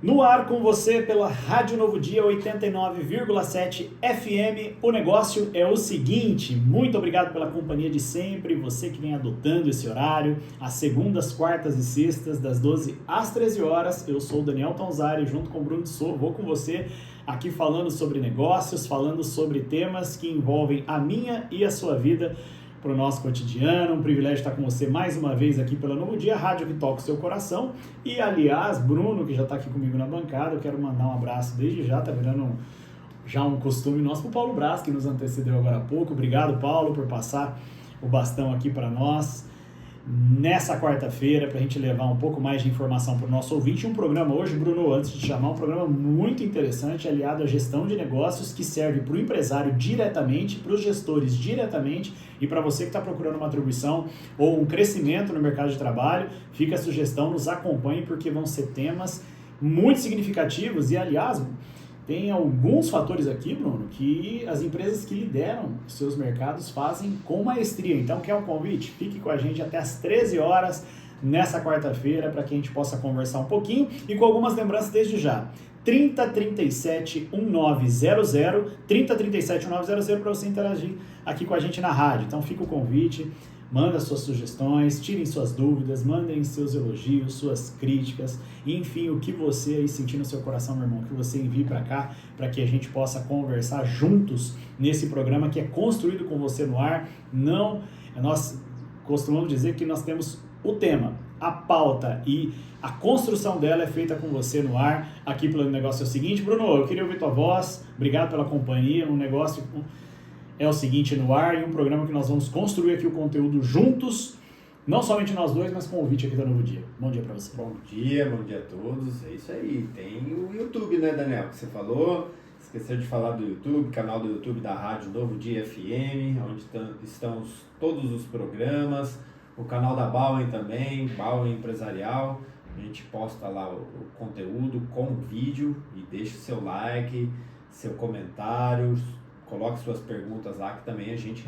No ar com você pela Rádio Novo Dia 89,7 FM. O negócio é o seguinte, muito obrigado pela companhia de sempre, você que vem adotando esse horário, às segundas, quartas e sextas, das 12 às 13 horas. Eu sou o Daniel Tonzari, junto com o Bruno Sou, vou com você aqui falando sobre negócios, falando sobre temas que envolvem a minha e a sua vida para o nosso cotidiano. Um privilégio estar com você mais uma vez aqui pela Novo Dia, rádio que toca o seu coração. E aliás, Bruno, que já está aqui comigo na bancada, eu quero mandar um abraço desde já, tá virando já um costume nosso, para o Paulo Braz, que nos antecedeu agora há pouco. Obrigado, Paulo, por passar o bastão aqui para nós nessa quarta-feira, para a gente levar um pouco mais de informação para o nosso ouvinte. Um programa hoje, Bruno, antes de te chamar, um programa muito interessante, aliado à gestão de negócios, que serve para o empresário diretamente, para os gestores diretamente e para você que está procurando uma atribuição ou um crescimento no mercado de trabalho. Fica a sugestão, nos acompanhe, porque vão ser temas muito significativos e, aliás, tem alguns fatores aqui, Bruno, que as empresas que lideram seus mercados fazem com maestria. Então, quer um convite? Fique com a gente até às 13 horas nessa quarta-feira para que a gente possa conversar um pouquinho e com algumas lembranças desde já. 3037 1900, 3037 1900 para você interagir aqui com a gente na rádio. Então, fica o convite. Manda suas sugestões, tirem suas dúvidas, mandem seus elogios, suas críticas, enfim, o que você aí sentir no seu coração, meu irmão, que você envie para cá, para que a gente possa conversar juntos nesse programa que é construído com você no ar. Nós costumamos dizer que nós temos o tema, a pauta e a construção dela é feita com você no ar. Aqui pelo negócio é o seguinte, Bruno, eu queria ouvir tua voz, obrigado pela companhia, um negócio é o seguinte no ar, e um programa que nós vamos construir aqui o conteúdo juntos, não somente nós dois, mas com o ouvinte aqui da Novo Dia. Bom dia para você. Bom dia a todos. É isso aí. Tem o YouTube, né, Daniel, que você falou. Esqueceu de falar do YouTube, canal do YouTube da Rádio Novo Dia FM, onde estão todos os programas. O canal da Bowen também, Bowen Empresarial. A gente posta lá o conteúdo com vídeo e deixa o seu like, seu comentário. Coloque suas perguntas lá, que também a gente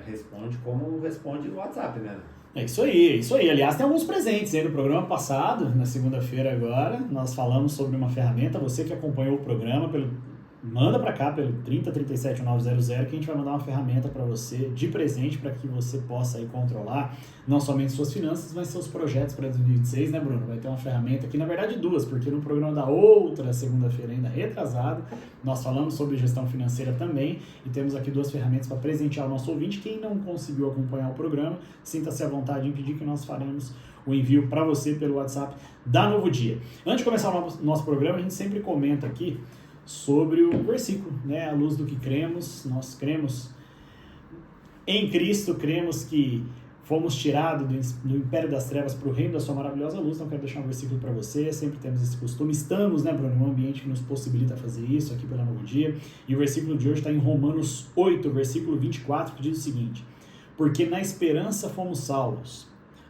responde como responde no WhatsApp, né? É isso aí, é isso aí. Aliás, tem alguns presentes aí no programa passado, na segunda-feira agora. Nós falamos sobre uma ferramenta. Você que acompanhou o programa, manda para cá pelo 3037 900, que a gente vai mandar uma ferramenta para você de presente, para que você possa aí controlar não somente suas finanças, mas seus projetos para 2026, né, Bruno? Vai ter uma ferramenta aqui, na verdade duas, porque no programa da outra segunda-feira, ainda retrasado, nós falamos sobre gestão financeira também, e temos aqui duas ferramentas para presentear o nosso ouvinte. Quem não conseguiu acompanhar o programa, sinta-se à vontade em pedir, que nós faremos o envio para você pelo WhatsApp da Novo Dia. Antes de começar o nosso programa, a gente sempre comenta aqui sobre o versículo, né? À luz do que cremos, nós cremos em Cristo, cremos que fomos tirados do império das trevas para o reino da sua maravilhosa luz. Então, quero deixar um versículo para você, sempre temos esse costume, estamos, né, Bruno, em um ambiente que nos possibilita fazer isso aqui pela Novo Dia, e o versículo de hoje está em Romanos 8, versículo 24, que diz o seguinte: porque na esperança fomos salvos.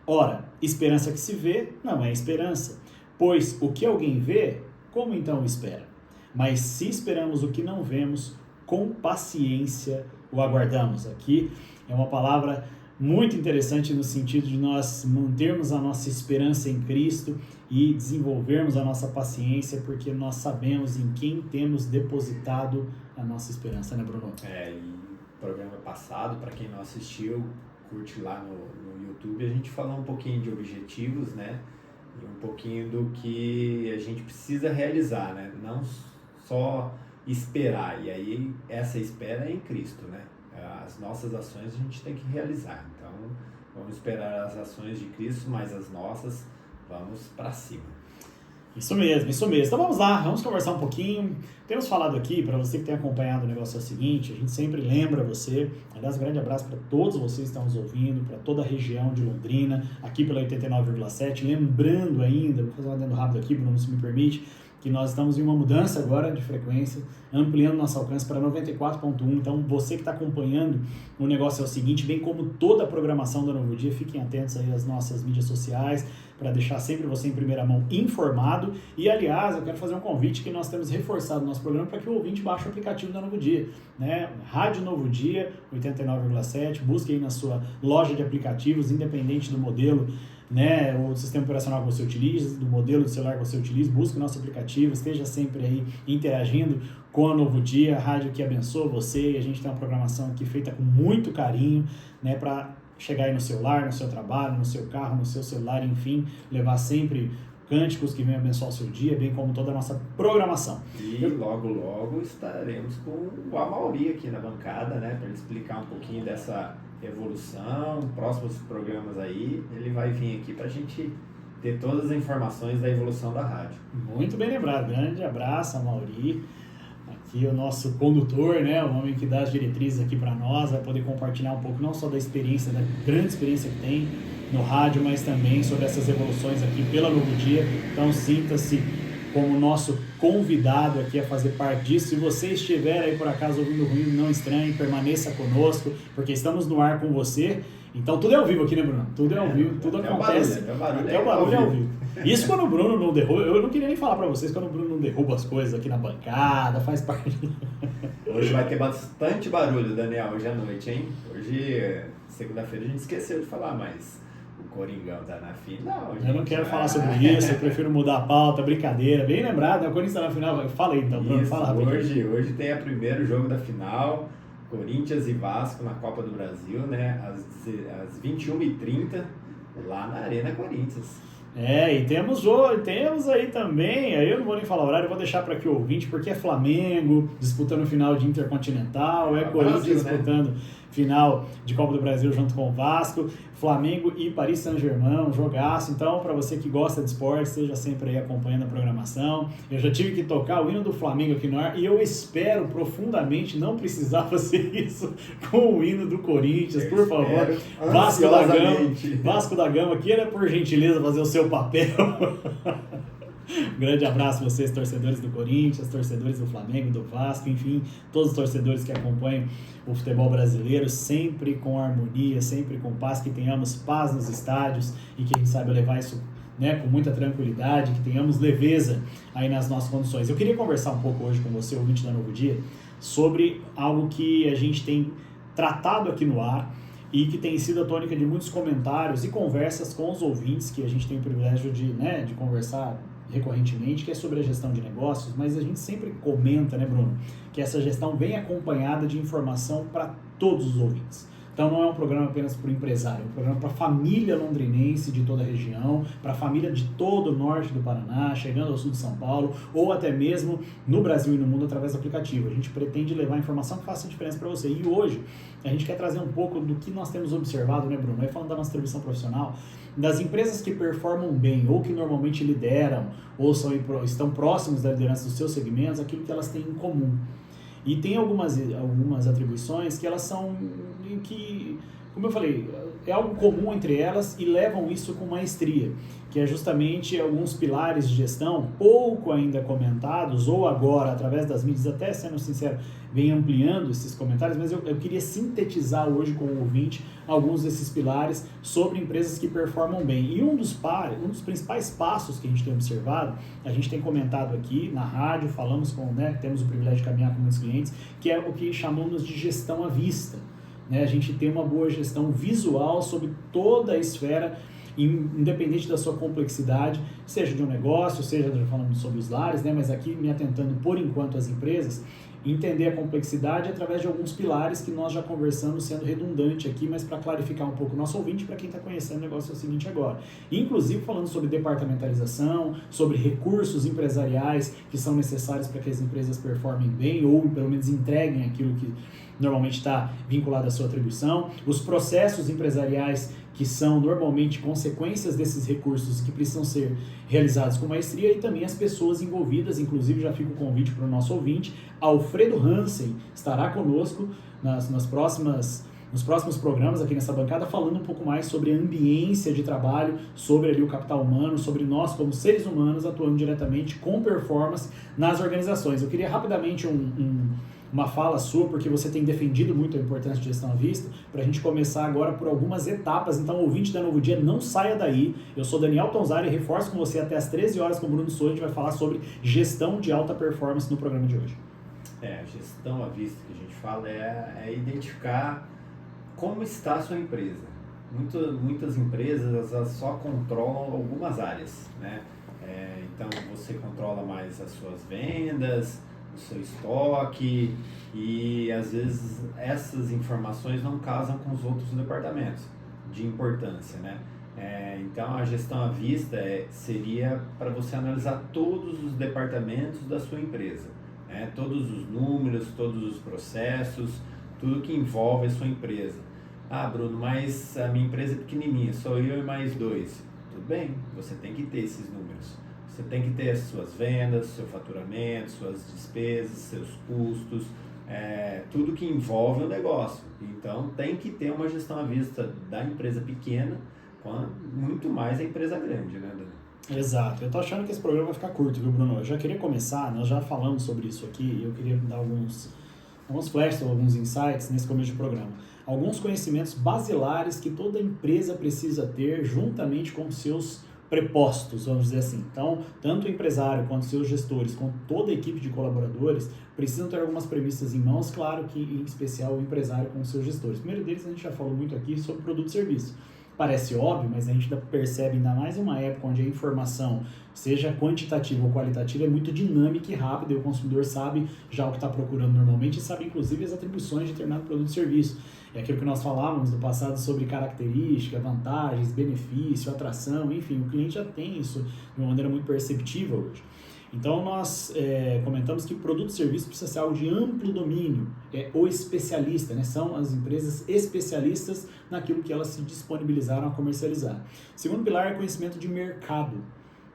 Ora, esperança que se vê não é esperança, pois o que alguém vê, como então espera? Mas se esperamos o que não vemos, com paciência o aguardamos. Aqui é uma palavra muito interessante no sentido de nós mantermos a nossa esperança em Cristo e desenvolvermos a nossa paciência, porque nós sabemos em quem temos depositado a nossa esperança, né, Bruno? E o programa passado, para quem não assistiu, curte lá no YouTube, a gente falou um pouquinho de objetivos, né? E um pouquinho do que a gente precisa realizar, né? Não só esperar, e aí essa espera é em Cristo, né? As nossas ações a gente tem que realizar, então vamos esperar as ações de Cristo, mas as nossas vamos para cima. Isso mesmo. Então vamos lá, vamos conversar um pouquinho. Temos falado aqui, para você que tem acompanhado o negócio, é o seguinte: a gente sempre lembra você, aliás, um grande abraço para todos vocês que estão nos ouvindo, para toda a região de Londrina, aqui pela 89,7, lembrando ainda, vou fazer um adendo rápido aqui, Bruno, se me permite, que nós estamos em uma mudança agora de frequência, ampliando nosso alcance para 94.1, então você que está acompanhando o negócio é o seguinte, bem como toda a programação da Novo Dia, fiquem atentos aí às nossas mídias sociais, para deixar sempre você em primeira mão informado. E aliás, eu quero fazer um convite que nós temos reforçado no nosso programa para que o ouvinte baixe o aplicativo da Novo Dia, né? Rádio Novo Dia 89,7, busque aí na sua loja de aplicativos, independente do modelo né, o sistema operacional que você utiliza, do modelo de celular que você utiliza, busque o nosso aplicativo, esteja sempre aí interagindo com a Novo Dia, a rádio que abençoa você, e a gente tem uma programação aqui feita com muito carinho, né, para chegar aí no seu lar, no seu trabalho, no seu carro, no seu celular, enfim, levar sempre cânticos que venham abençoar o seu dia, bem como toda a nossa programação. E logo estaremos com o Amaury aqui na bancada, né, para ele explicar um pouquinho dessa evolução, próximos programas aí, ele vai vir aqui para a gente ter todas as informações da evolução da rádio. Muito bem lembrado, grande abraço, Amaury. Aqui o nosso condutor, né, o homem que dá as diretrizes aqui para nós, vai poder compartilhar um pouco não só da experiência, da grande experiência que tem no rádio, mas também sobre essas evoluções aqui pela Novo Dia. Então sinta-se como nosso convidado aqui a fazer parte disso. Se você estiver aí por acaso ouvindo ruído, não estranhe, permaneça conosco, porque estamos no ar com você. Então tudo é ao vivo aqui, né, Bruno? Tudo é ao vivo, tudo acontece. Até o barulho é ao vivo. Isso quando o Bruno não derruba, eu não queria nem falar pra vocês, quando o Bruno não derruba as coisas aqui na bancada, faz parte. Hoje vai ter bastante barulho, Daniel, hoje à noite, hein? Hoje, segunda-feira, a gente esqueceu de falar, mas o Coringão tá na final. Eu não quero falar sobre isso, eu prefiro mudar a pauta, brincadeira. Bem lembrado, né? O Corinthians tá na final. Fala aí então, Bruno, fala rapidinho. Hoje tem o primeiro jogo da final, Corinthians e Vasco na Copa do Brasil, né? Às 21h30, lá na Arena Corinthians. E temos aí também, aí eu não vou nem falar o horário, eu vou deixar para aqui o ouvinte, porque é Flamengo disputando final de Intercontinental, Corinthians Brasil, disputando final de Copa do Brasil junto com o Vasco, Flamengo e Paris Saint-Germain, um jogaço. Então, para você que gosta de esporte, esteja sempre aí acompanhando a programação. Eu já tive que tocar o hino do Flamengo aqui no ar e eu espero profundamente não precisar fazer isso com o hino do Corinthians, por favor. Vasco da Gama, queira por gentileza fazer o seu papel. Um grande abraço a vocês, torcedores do Corinthians, torcedores do Flamengo, do Vasco, enfim, todos os torcedores que acompanham o futebol brasileiro, sempre com harmonia, sempre com paz, que tenhamos paz nos estádios e que a gente saiba levar isso, né, com muita tranquilidade, que tenhamos leveza aí nas nossas condições. Eu queria conversar um pouco hoje com você, ouvinte da Novo Dia, sobre algo que a gente tem tratado aqui no ar e que tem sido a tônica de muitos comentários e conversas com os ouvintes, que a gente tem o privilégio de conversar recorrentemente, que é sobre a gestão de negócios, mas a gente sempre comenta, né, Bruno, que essa gestão vem acompanhada de informação para todos os ouvintes. Então não é um programa apenas para o empresário, é um programa para a família londrinense de toda a região, para a família de todo o norte do Paraná, chegando ao sul de São Paulo, ou até mesmo no Brasil e no mundo através do aplicativo. A gente pretende levar informação que faça diferença para você. E hoje a gente quer trazer um pouco do que nós temos observado, né, Bruno? Aí falando da nossa distribuição profissional, das empresas que performam bem, ou que normalmente lideram, ou estão próximos da liderança dos seus segmentos, aquilo que elas têm em comum. E tem algumas atribuições que elas são, que, como eu falei, é algo comum entre elas e levam isso com maestria, que é justamente alguns pilares de gestão pouco ainda comentados, ou agora, através das mídias, até sendo sincero, vem ampliando esses comentários, mas eu queria sintetizar hoje com o ouvinte alguns desses pilares sobre empresas que performam bem. E um dos principais passos que a gente tem observado, a gente tem comentado aqui na rádio, falamos temos o privilégio de caminhar com muitos clientes, que é o que chamamos de gestão à vista. A gente tem uma boa gestão visual sobre toda a esfera, independente da sua complexidade, seja de um negócio, seja falando sobre os lares, mas aqui me atentando por enquanto às empresas, entender a complexidade através de alguns pilares que nós já conversamos, sendo redundante aqui, mas para clarificar um pouco o nosso ouvinte, para quem está conhecendo o negócio é o seguinte agora. Inclusive falando sobre departamentalização, sobre recursos empresariais que são necessários para que as empresas performem bem ou pelo menos entreguem aquilo que normalmente está vinculado à sua atribuição, os processos empresariais que são normalmente consequências desses recursos que precisam ser realizados com maestria, e também as pessoas envolvidas. Inclusive já fica o convite para o nosso ouvinte, Alfredo Hansen estará conosco nos próximos programas aqui nessa bancada, falando um pouco mais sobre a ambiência de trabalho, sobre ali o capital humano, sobre nós como seres humanos atuando diretamente com performance nas organizações. Eu queria rapidamente uma fala sua, porque você tem defendido muito a importância de gestão à vista, para a gente começar agora por algumas etapas. Então, ouvinte da Novo Dia, não saia daí. Eu sou Daniel Tonzari e reforço com você até às 13 horas com o Bruno Souza. A gente vai falar sobre gestão de alta performance no programa de hoje. A gestão à vista que a gente fala é identificar como está a sua empresa. muitas empresas elas só controlam algumas áreas, né? Então você controla mais as suas vendas, o seu estoque e às vezes essas informações não casam com os outros departamentos de importância, né? Então a gestão à vista seria para você analisar todos os departamentos da sua empresa, né? Todos os números, todos os processos, tudo que envolve a sua empresa. Ah, Bruno, mas a minha empresa é pequenininha, sou eu e mais dois. Tudo bem, você tem que ter esses números. Você tem que ter as suas vendas, seu faturamento, suas despesas, seus custos, tudo que envolve o negócio. Então tem que ter uma gestão à vista da empresa pequena, muito mais a empresa grande, né, Dani? Exato. Eu tô achando que esse programa vai ficar curto, viu, Bruno? Eu já queria começar, nós já falamos sobre isso aqui, e eu queria dar alguns flashes, alguns insights nesse começo de programa. Alguns conhecimentos basilares que toda empresa precisa ter juntamente com seus prepostos, vamos dizer assim. Então, tanto o empresário quanto seus gestores, com toda a equipe de colaboradores, precisam ter algumas premissas em mãos, claro que em especial o empresário com seus gestores. O primeiro deles a gente já falou muito aqui sobre produto e serviço. Parece óbvio, mas a gente percebe ainda mais em uma época onde a informação, seja quantitativa ou qualitativa, é muito dinâmica e rápida e o consumidor sabe já o que está procurando normalmente e sabe inclusive as atribuições de determinado produto e serviço. É aquilo que nós falávamos no passado sobre características, vantagens, benefício, atração, enfim, o cliente já tem isso de uma maneira muito perceptível hoje. Então, nós comentamos que produto e serviço precisa ser algo de amplo domínio, o especialista, né? São as empresas especialistas naquilo que elas se disponibilizaram a comercializar. Segundo pilar é conhecimento de mercado,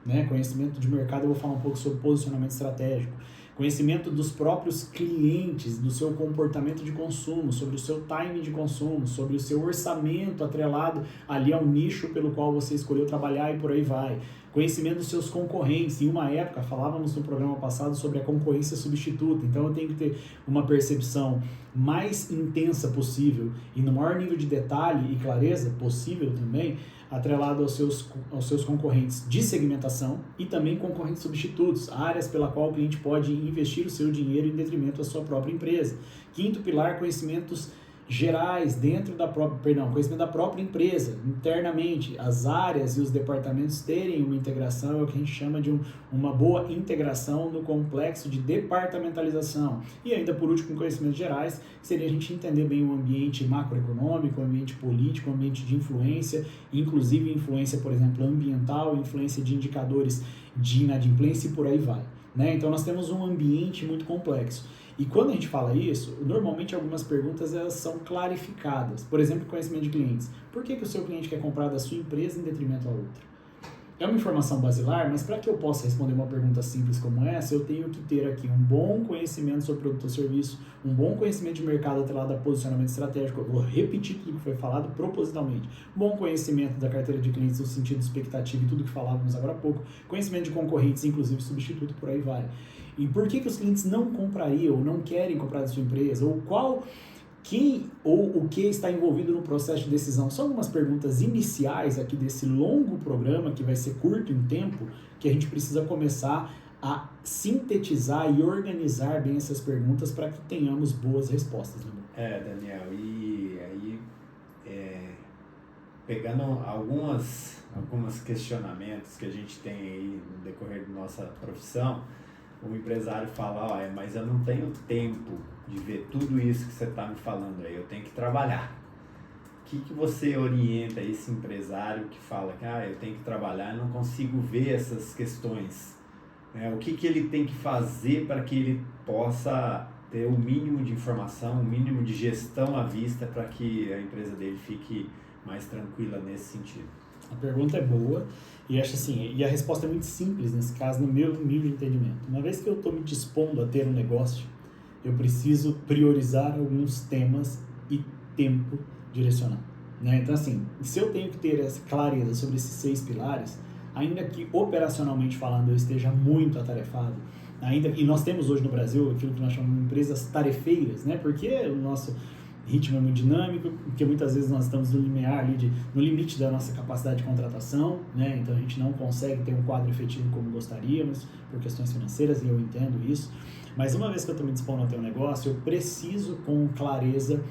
né? Conhecimento de mercado, eu vou falar um pouco sobre posicionamento estratégico. Conhecimento dos próprios clientes, do seu comportamento de consumo, sobre o seu timing de consumo, sobre o seu orçamento atrelado ali ao nicho pelo qual você escolheu trabalhar e por aí vai. Conhecimento dos seus concorrentes. Em uma época, falávamos no programa passado sobre a concorrência substituta, então eu tenho que ter uma percepção mais intensa possível e no maior nível de detalhe e clareza possível também, atrelado aos seus concorrentes de segmentação e também concorrentes substitutos, áreas pela qual o cliente pode investir o seu dinheiro em detrimento da sua própria empresa. Quinto pilar, conhecimentos gerais conhecimento da própria empresa, internamente, as áreas e os departamentos terem uma integração, é o que a gente chama de uma boa integração no complexo de departamentalização. E ainda por último, conhecimentos gerais, seria a gente entender bem o ambiente macroeconômico, o ambiente político, o ambiente de influência, inclusive influência, por exemplo, ambiental, influência de indicadores de inadimplência e por aí vai, né? Então nós temos um ambiente muito complexo. E quando a gente fala isso, normalmente algumas perguntas elas são clarificadas. Por exemplo, conhecimento de clientes. Por que o seu cliente quer comprar da sua empresa em detrimento à outra? É uma informação basilar, mas para que eu possa responder uma pergunta simples como essa, eu tenho que ter aqui um bom conhecimento sobre produto ou serviço, um bom conhecimento de mercado atrelado a posicionamento estratégico, eu vou repetir tudo que foi falado propositalmente, bom conhecimento da carteira de clientes no sentido expectativo e tudo que falávamos agora há pouco, conhecimento de concorrentes, inclusive substituto, por aí vai. E por que os clientes não comprariam ou não querem comprar da sua empresa, ou quem ou o que está envolvido no processo de decisão? São algumas perguntas iniciais aqui desse longo programa, que vai ser curto em tempo, que a gente precisa começar a sintetizar e organizar bem essas perguntas para que tenhamos boas respostas. Né? Daniel, e aí pegando alguns questionamentos que a gente tem aí no decorrer da nossa profissão, o empresário fala, mas eu não tenho tempo de ver tudo isso que você está me falando aí, eu tenho que trabalhar. O que você orienta esse empresário que fala que eu tenho que trabalhar e não consigo ver essas questões? O que ele tem que fazer para que ele possa ter o mínimo de informação, o mínimo de gestão à vista para que a empresa dele fique mais tranquila nesse sentido? A pergunta é boa e acho assim, e a resposta é muito simples nesse caso, no meu nível de entendimento. Uma vez que eu estou me dispondo a ter um negócio, eu preciso priorizar alguns temas e tempo direcionado, né? Então assim, se eu tenho que ter essa clareza sobre esses 6 pilares, ainda que operacionalmente falando eu esteja muito atarefado, e nós temos hoje no Brasil aquilo que nós chamamos de empresas tarefeiras, né? Porque o nosso ritmo é muito dinâmico, porque muitas vezes nós estamos no limiar ali no limite da nossa capacidade de contratação, né? Então a gente não consegue ter um quadro efetivo como gostaríamos, por questões financeiras, e eu entendo isso. Mas uma vez que eu estou me dispondo a ter um negócio, eu preciso com clareza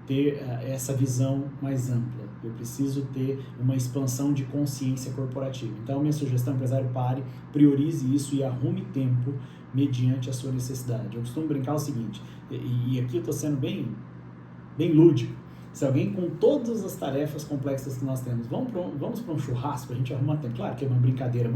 ter essa visão mais ampla, eu preciso ter uma expansão de consciência corporativa. Então, minha sugestão, empresário, pare, priorize isso e arrume tempo mediante a sua necessidade. Eu costumo brincar o seguinte, e aqui eu estou sendo bem lúdico. Se alguém com todas as tarefas complexas que nós temos, vamos para um churrasco, a gente arruma tempo. Claro que é uma brincadeira.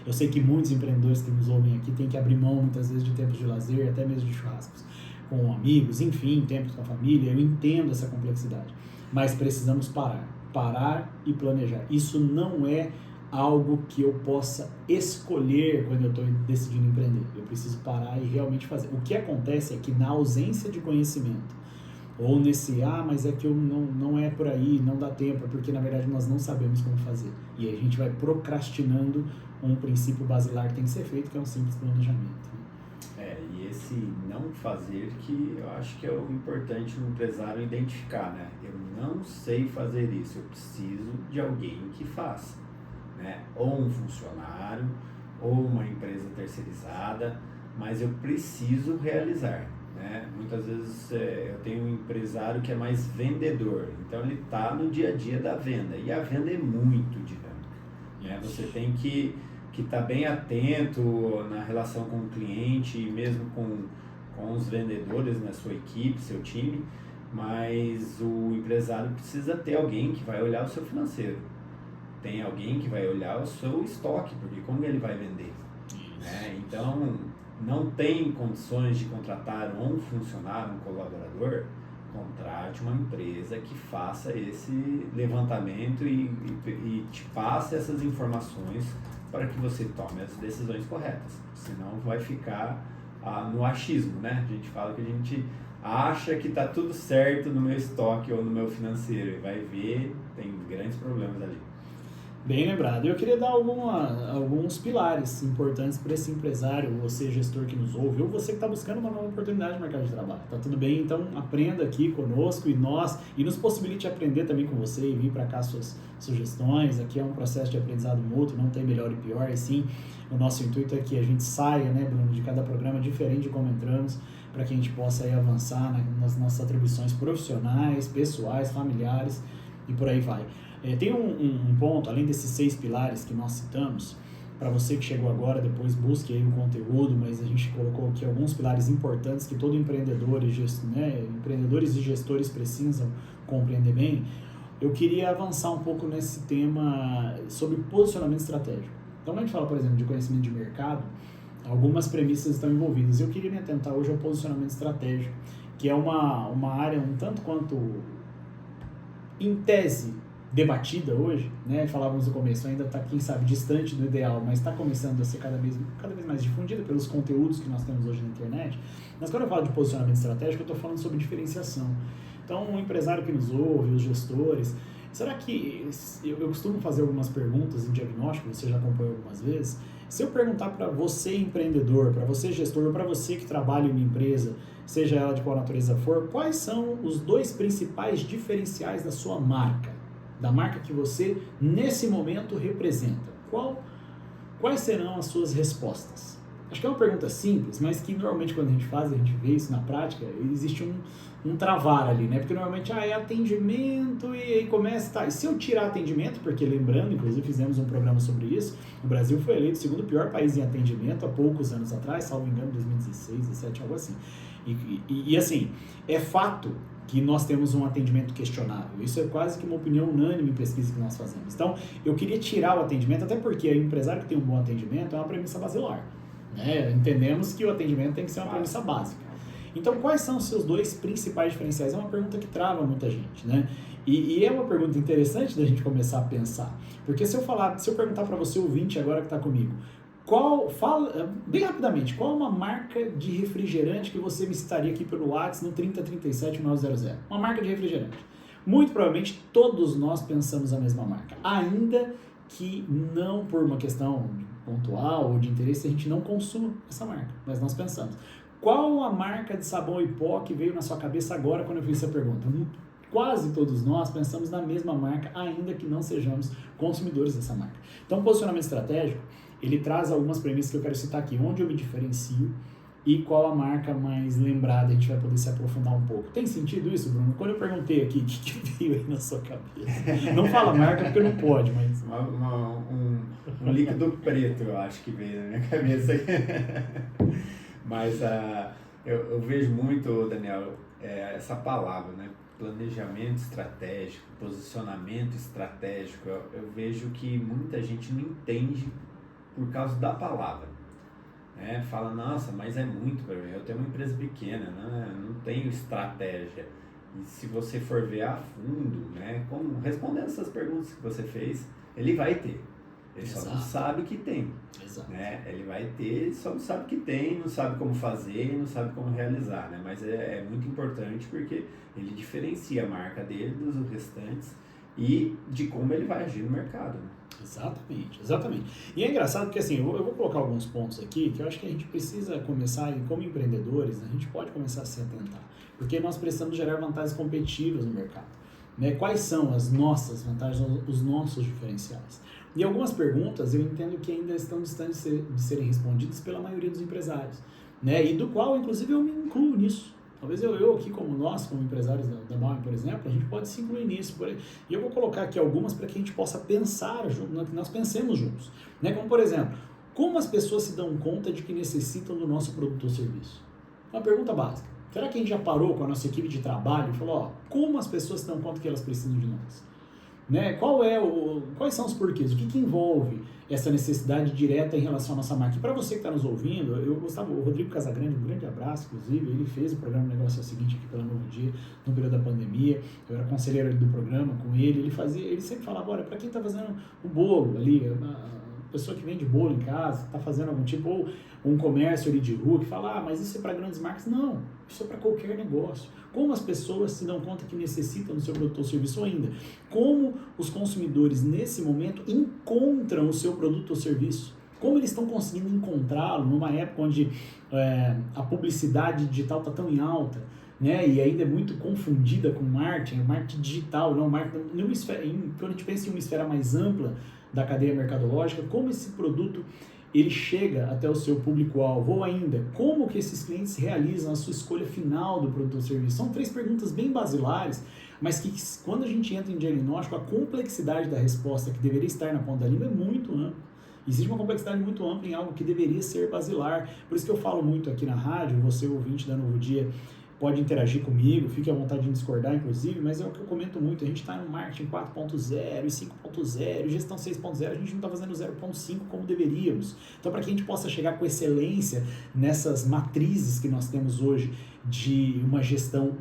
Eu sei que muitos empreendedores que nos ouvem aqui têm que abrir mão muitas vezes de tempos de lazer, até mesmo de churrascos com amigos, enfim, tempos com a família. Eu entendo essa complexidade, mas precisamos parar e planejar. Isso não é algo que eu possa escolher quando eu estou decidindo empreender. Eu preciso parar e realmente fazer. O que acontece é que na ausência de conhecimento, ou nesse, mas é que eu não é por aí, não dá tempo, é porque na verdade nós não sabemos como fazer. E aí a gente vai procrastinando um princípio basilar que tem que ser feito, que é um simples planejamento. E esse não fazer que eu acho que é o importante no empresário identificar, né? Eu não sei fazer isso, eu preciso de alguém que faça, né? Ou um funcionário, ou uma empresa terceirizada, mas eu preciso realizar. Né? Muitas vezes eu tenho um empresário que é mais vendedor, então ele está no dia a dia da venda, e a venda é muito dinâmica, né? Você tem que estar bem atento na relação com o cliente e mesmo com os vendedores, na sua equipe, seu time, mas o empresário precisa ter alguém que vai olhar o seu financeiro, tem alguém que vai olhar o seu estoque, porque como ele vai vender, né? Então não tem condições de contratar um funcionário, um colaborador, contrate uma empresa que faça esse levantamento e te passe essas informações para que você tome as decisões corretas. Senão vai ficar no achismo, né? A gente fala que a gente acha que está tudo certo no meu estoque ou no meu financeiro e vai ver, tem grandes problemas ali. Bem lembrado. Eu queria dar alguns pilares importantes para esse empresário, você gestor que nos ouve, ou você que está buscando uma nova oportunidade no mercado de trabalho. Tá tudo bem? Então aprenda aqui conosco e nos possibilite aprender também com você e vir para cá suas sugestões. Aqui é um processo de aprendizado mútuo, não tem melhor e pior, e sim, o nosso intuito é que a gente saia, né, Bruno, de cada programa diferente de como entramos, para que a gente possa aí avançar nas nossas atribuições profissionais, pessoais, familiares e por aí vai. Tem um ponto, além desses 6 pilares que nós citamos, para você que chegou agora, depois busque aí o conteúdo, mas a gente colocou aqui alguns pilares importantes que todo empreendedor empreendedores e gestores precisam compreender bem. Eu queria avançar um pouco nesse tema sobre posicionamento estratégico. Então, quando a gente fala, por exemplo, de conhecimento de mercado, algumas premissas estão envolvidas. Eu queria me atentar hoje ao posicionamento estratégico, que é uma área um tanto quanto, em tese, debatida hoje, né? Falávamos no começo, ainda está, quem sabe, distante do ideal, mas está começando a ser cada vez mais difundida pelos conteúdos que nós temos hoje na internet. Mas quando eu falo de posicionamento estratégico, eu estou falando sobre diferenciação. Então, o empresário que nos ouve, os gestores, será que, eu costumo fazer algumas perguntas em diagnóstico, você já acompanhou algumas vezes, se eu perguntar para você empreendedor, para você gestor, para você que trabalha em uma empresa, seja ela de qual natureza for, quais são os 2 principais diferenciais da sua marca? Da marca que você, nesse momento, representa. Quais serão as suas respostas? Acho que é uma pergunta simples, mas que normalmente quando a gente faz, a gente vê isso na prática, existe um travar ali, né? Porque normalmente é atendimento e aí começa, tá, e se eu tirar atendimento, porque lembrando, inclusive fizemos um programa sobre isso, o Brasil foi eleito o 2º pior país em atendimento há poucos anos atrás, salvo engano, 2016, 2017, algo assim. E assim, é fato que nós temos um atendimento questionável. Isso é quase que uma opinião unânime em pesquisa que nós fazemos. Então, eu queria tirar o atendimento, até porque o empresário que tem um bom atendimento é uma premissa basilar, né? Entendemos que o atendimento tem que ser uma premissa básica. Então, quais são os seus 2 principais diferenciais? É uma pergunta que trava muita gente, né? E é uma pergunta interessante da gente começar a pensar. Porque se eu perguntar para você, ouvinte, agora que está comigo, fala bem rapidamente, qual é uma marca de refrigerante que você me citaria aqui pelo WhatsApp no 3037 1900? Uma marca de refrigerante. Muito provavelmente todos nós pensamos a mesma marca, ainda que não por uma questão pontual ou de interesse a gente não consuma essa marca, mas nós pensamos. Qual a marca de sabão em pó que veio na sua cabeça agora quando eu fiz essa pergunta? Quase todos nós pensamos na mesma marca, ainda que não sejamos consumidores dessa marca. Então, o posicionamento estratégico, ele traz algumas premissas que eu quero citar aqui. Onde eu me diferencio, e qual a marca mais lembrada, a gente vai poder se aprofundar um pouco. Tem sentido isso, Bruno? Quando eu perguntei aqui, o que veio aí na sua cabeça? Não fala marca porque não pode, mas... Um líquido preto, eu acho que veio na minha cabeça. Mas eu vejo muito, Daniel, essa palavra, né? Planejamento estratégico, posicionamento estratégico. Eu vejo que muita gente não entende por causa da palavra. Fala, nossa, mas é muito para mim, eu tenho uma empresa pequena, né? Não tenho estratégia. E se você for ver a fundo, né, como respondendo essas perguntas que você fez, ele vai ter. Ele só não sabe que tem. Né? Ele vai ter, só não sabe que tem, não sabe como fazer, não sabe como realizar. Né? Mas é muito importante porque ele diferencia a marca dele dos restantes e de como ele vai agir no mercado. Né? Exatamente. E é engraçado porque assim, eu vou colocar alguns pontos aqui que eu acho que a gente precisa começar, e como empreendedores, a gente pode começar a se atentar. Porque nós precisamos gerar vantagens competitivas no mercado. Né? Quais são as nossas vantagens, os nossos diferenciais? E algumas perguntas eu entendo que ainda estão distantes de serem respondidas pela maioria dos empresários. Né? E do qual, inclusive, eu me incluo nisso. Talvez eu aqui, como nós, como empresários da Bauer, por exemplo, a gente pode se incluir nisso. E eu vou colocar aqui algumas para que a gente possa pensar junto, que nós pensemos juntos. Né? Como, por exemplo, como as pessoas se dão conta de que necessitam do nosso produto ou serviço? Uma pergunta básica. Será que a gente já parou com a nossa equipe de trabalho e falou, como as pessoas se dão conta que elas precisam de nós? Né? Quais são os porquês? O que envolve essa necessidade direta em relação à nossa marca? E para você que está nos ouvindo, o Rodrigo Casagrande, um grande abraço, inclusive, ele fez o programa Negócio é o Seguinte aqui pela Novo Dia, no período da pandemia, eu era conselheiro do programa com ele, ele sempre falava, olha, para quem está fazendo o bolo ali, a pessoa que vende bolo em casa, está fazendo algum tipo, ou um comércio ali de rua, que fala, mas isso é para grandes marcas. Não, isso é para qualquer negócio. Como as pessoas se dão conta que necessitam do seu produto ou serviço, ou ainda, como os consumidores nesse momento encontram o seu produto ou serviço, como eles estão conseguindo encontrá-lo numa época onde a publicidade digital está tão em alta, né, e ainda é muito confundida com marketing digital, não marketing, quando a gente pensa em uma esfera mais ampla da cadeia mercadológica, como esse produto ele chega até o seu público-alvo, ou ainda, como que esses clientes realizam a sua escolha final do produto ou serviço? São 3 perguntas bem basilares, mas que quando a gente entra em diagnóstico, a complexidade da resposta que deveria estar na ponta da língua é muito ampla. Existe uma complexidade muito ampla em algo que deveria ser basilar. Por isso que eu falo muito aqui na rádio, você ouvinte da Novo Dia, pode interagir comigo, fique à vontade de discordar, inclusive, mas é o que eu comento muito, a gente está no marketing 4.0 e 5.0, gestão 6.0, a gente não está fazendo 0.5 como deveríamos. Então, para que a gente possa chegar com excelência nessas matrizes que nós temos hoje de uma gestão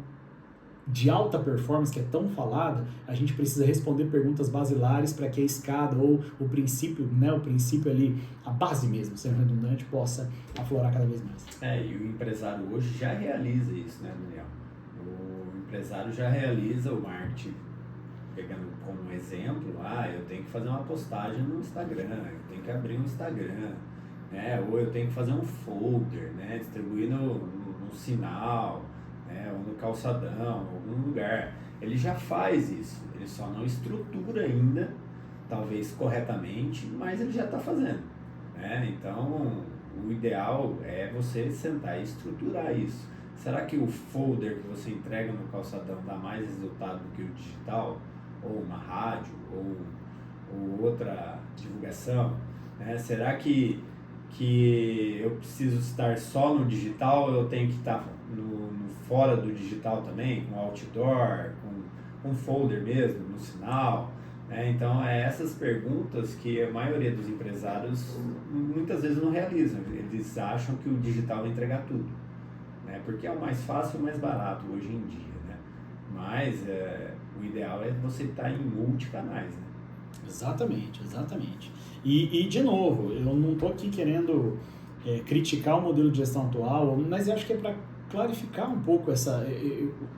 de alta performance, que é tão falada, a gente precisa responder perguntas basilares para que a escada ou o princípio, né, o princípio ali, a base mesmo, sendo redundante, possa aflorar cada vez mais. E o empresário hoje já realiza isso, né, Daniel? O empresário já realiza o marketing, pegando como exemplo, eu tenho que fazer uma postagem no Instagram, eu tenho que abrir um Instagram, né, ou eu tenho que fazer um folder, né, distribuir no sinal, ou no calçadão, em algum lugar. Ele já faz isso, ele só não estrutura ainda, talvez corretamente, mas ele já está fazendo. Né? Então, o ideal é você sentar e estruturar isso. Será que o folder que você entrega no calçadão dá mais resultado do que o digital? Ou uma rádio, ou outra divulgação? Né? Será que eu preciso estar só no digital ou eu tenho que estar fora do digital também, com outdoor, com folder mesmo, no sinal? Então, essas perguntas que a maioria dos empresários muitas vezes não realizam. Eles acham que o digital vai entregar tudo, né? Porque é o mais fácil e o mais barato hoje em dia. Né? Mas o ideal é você estar em multicanais. Né? Exatamente. E, de novo, eu não estou aqui querendo criticar o modelo de gestão atual, mas eu acho que é para clarificar um pouco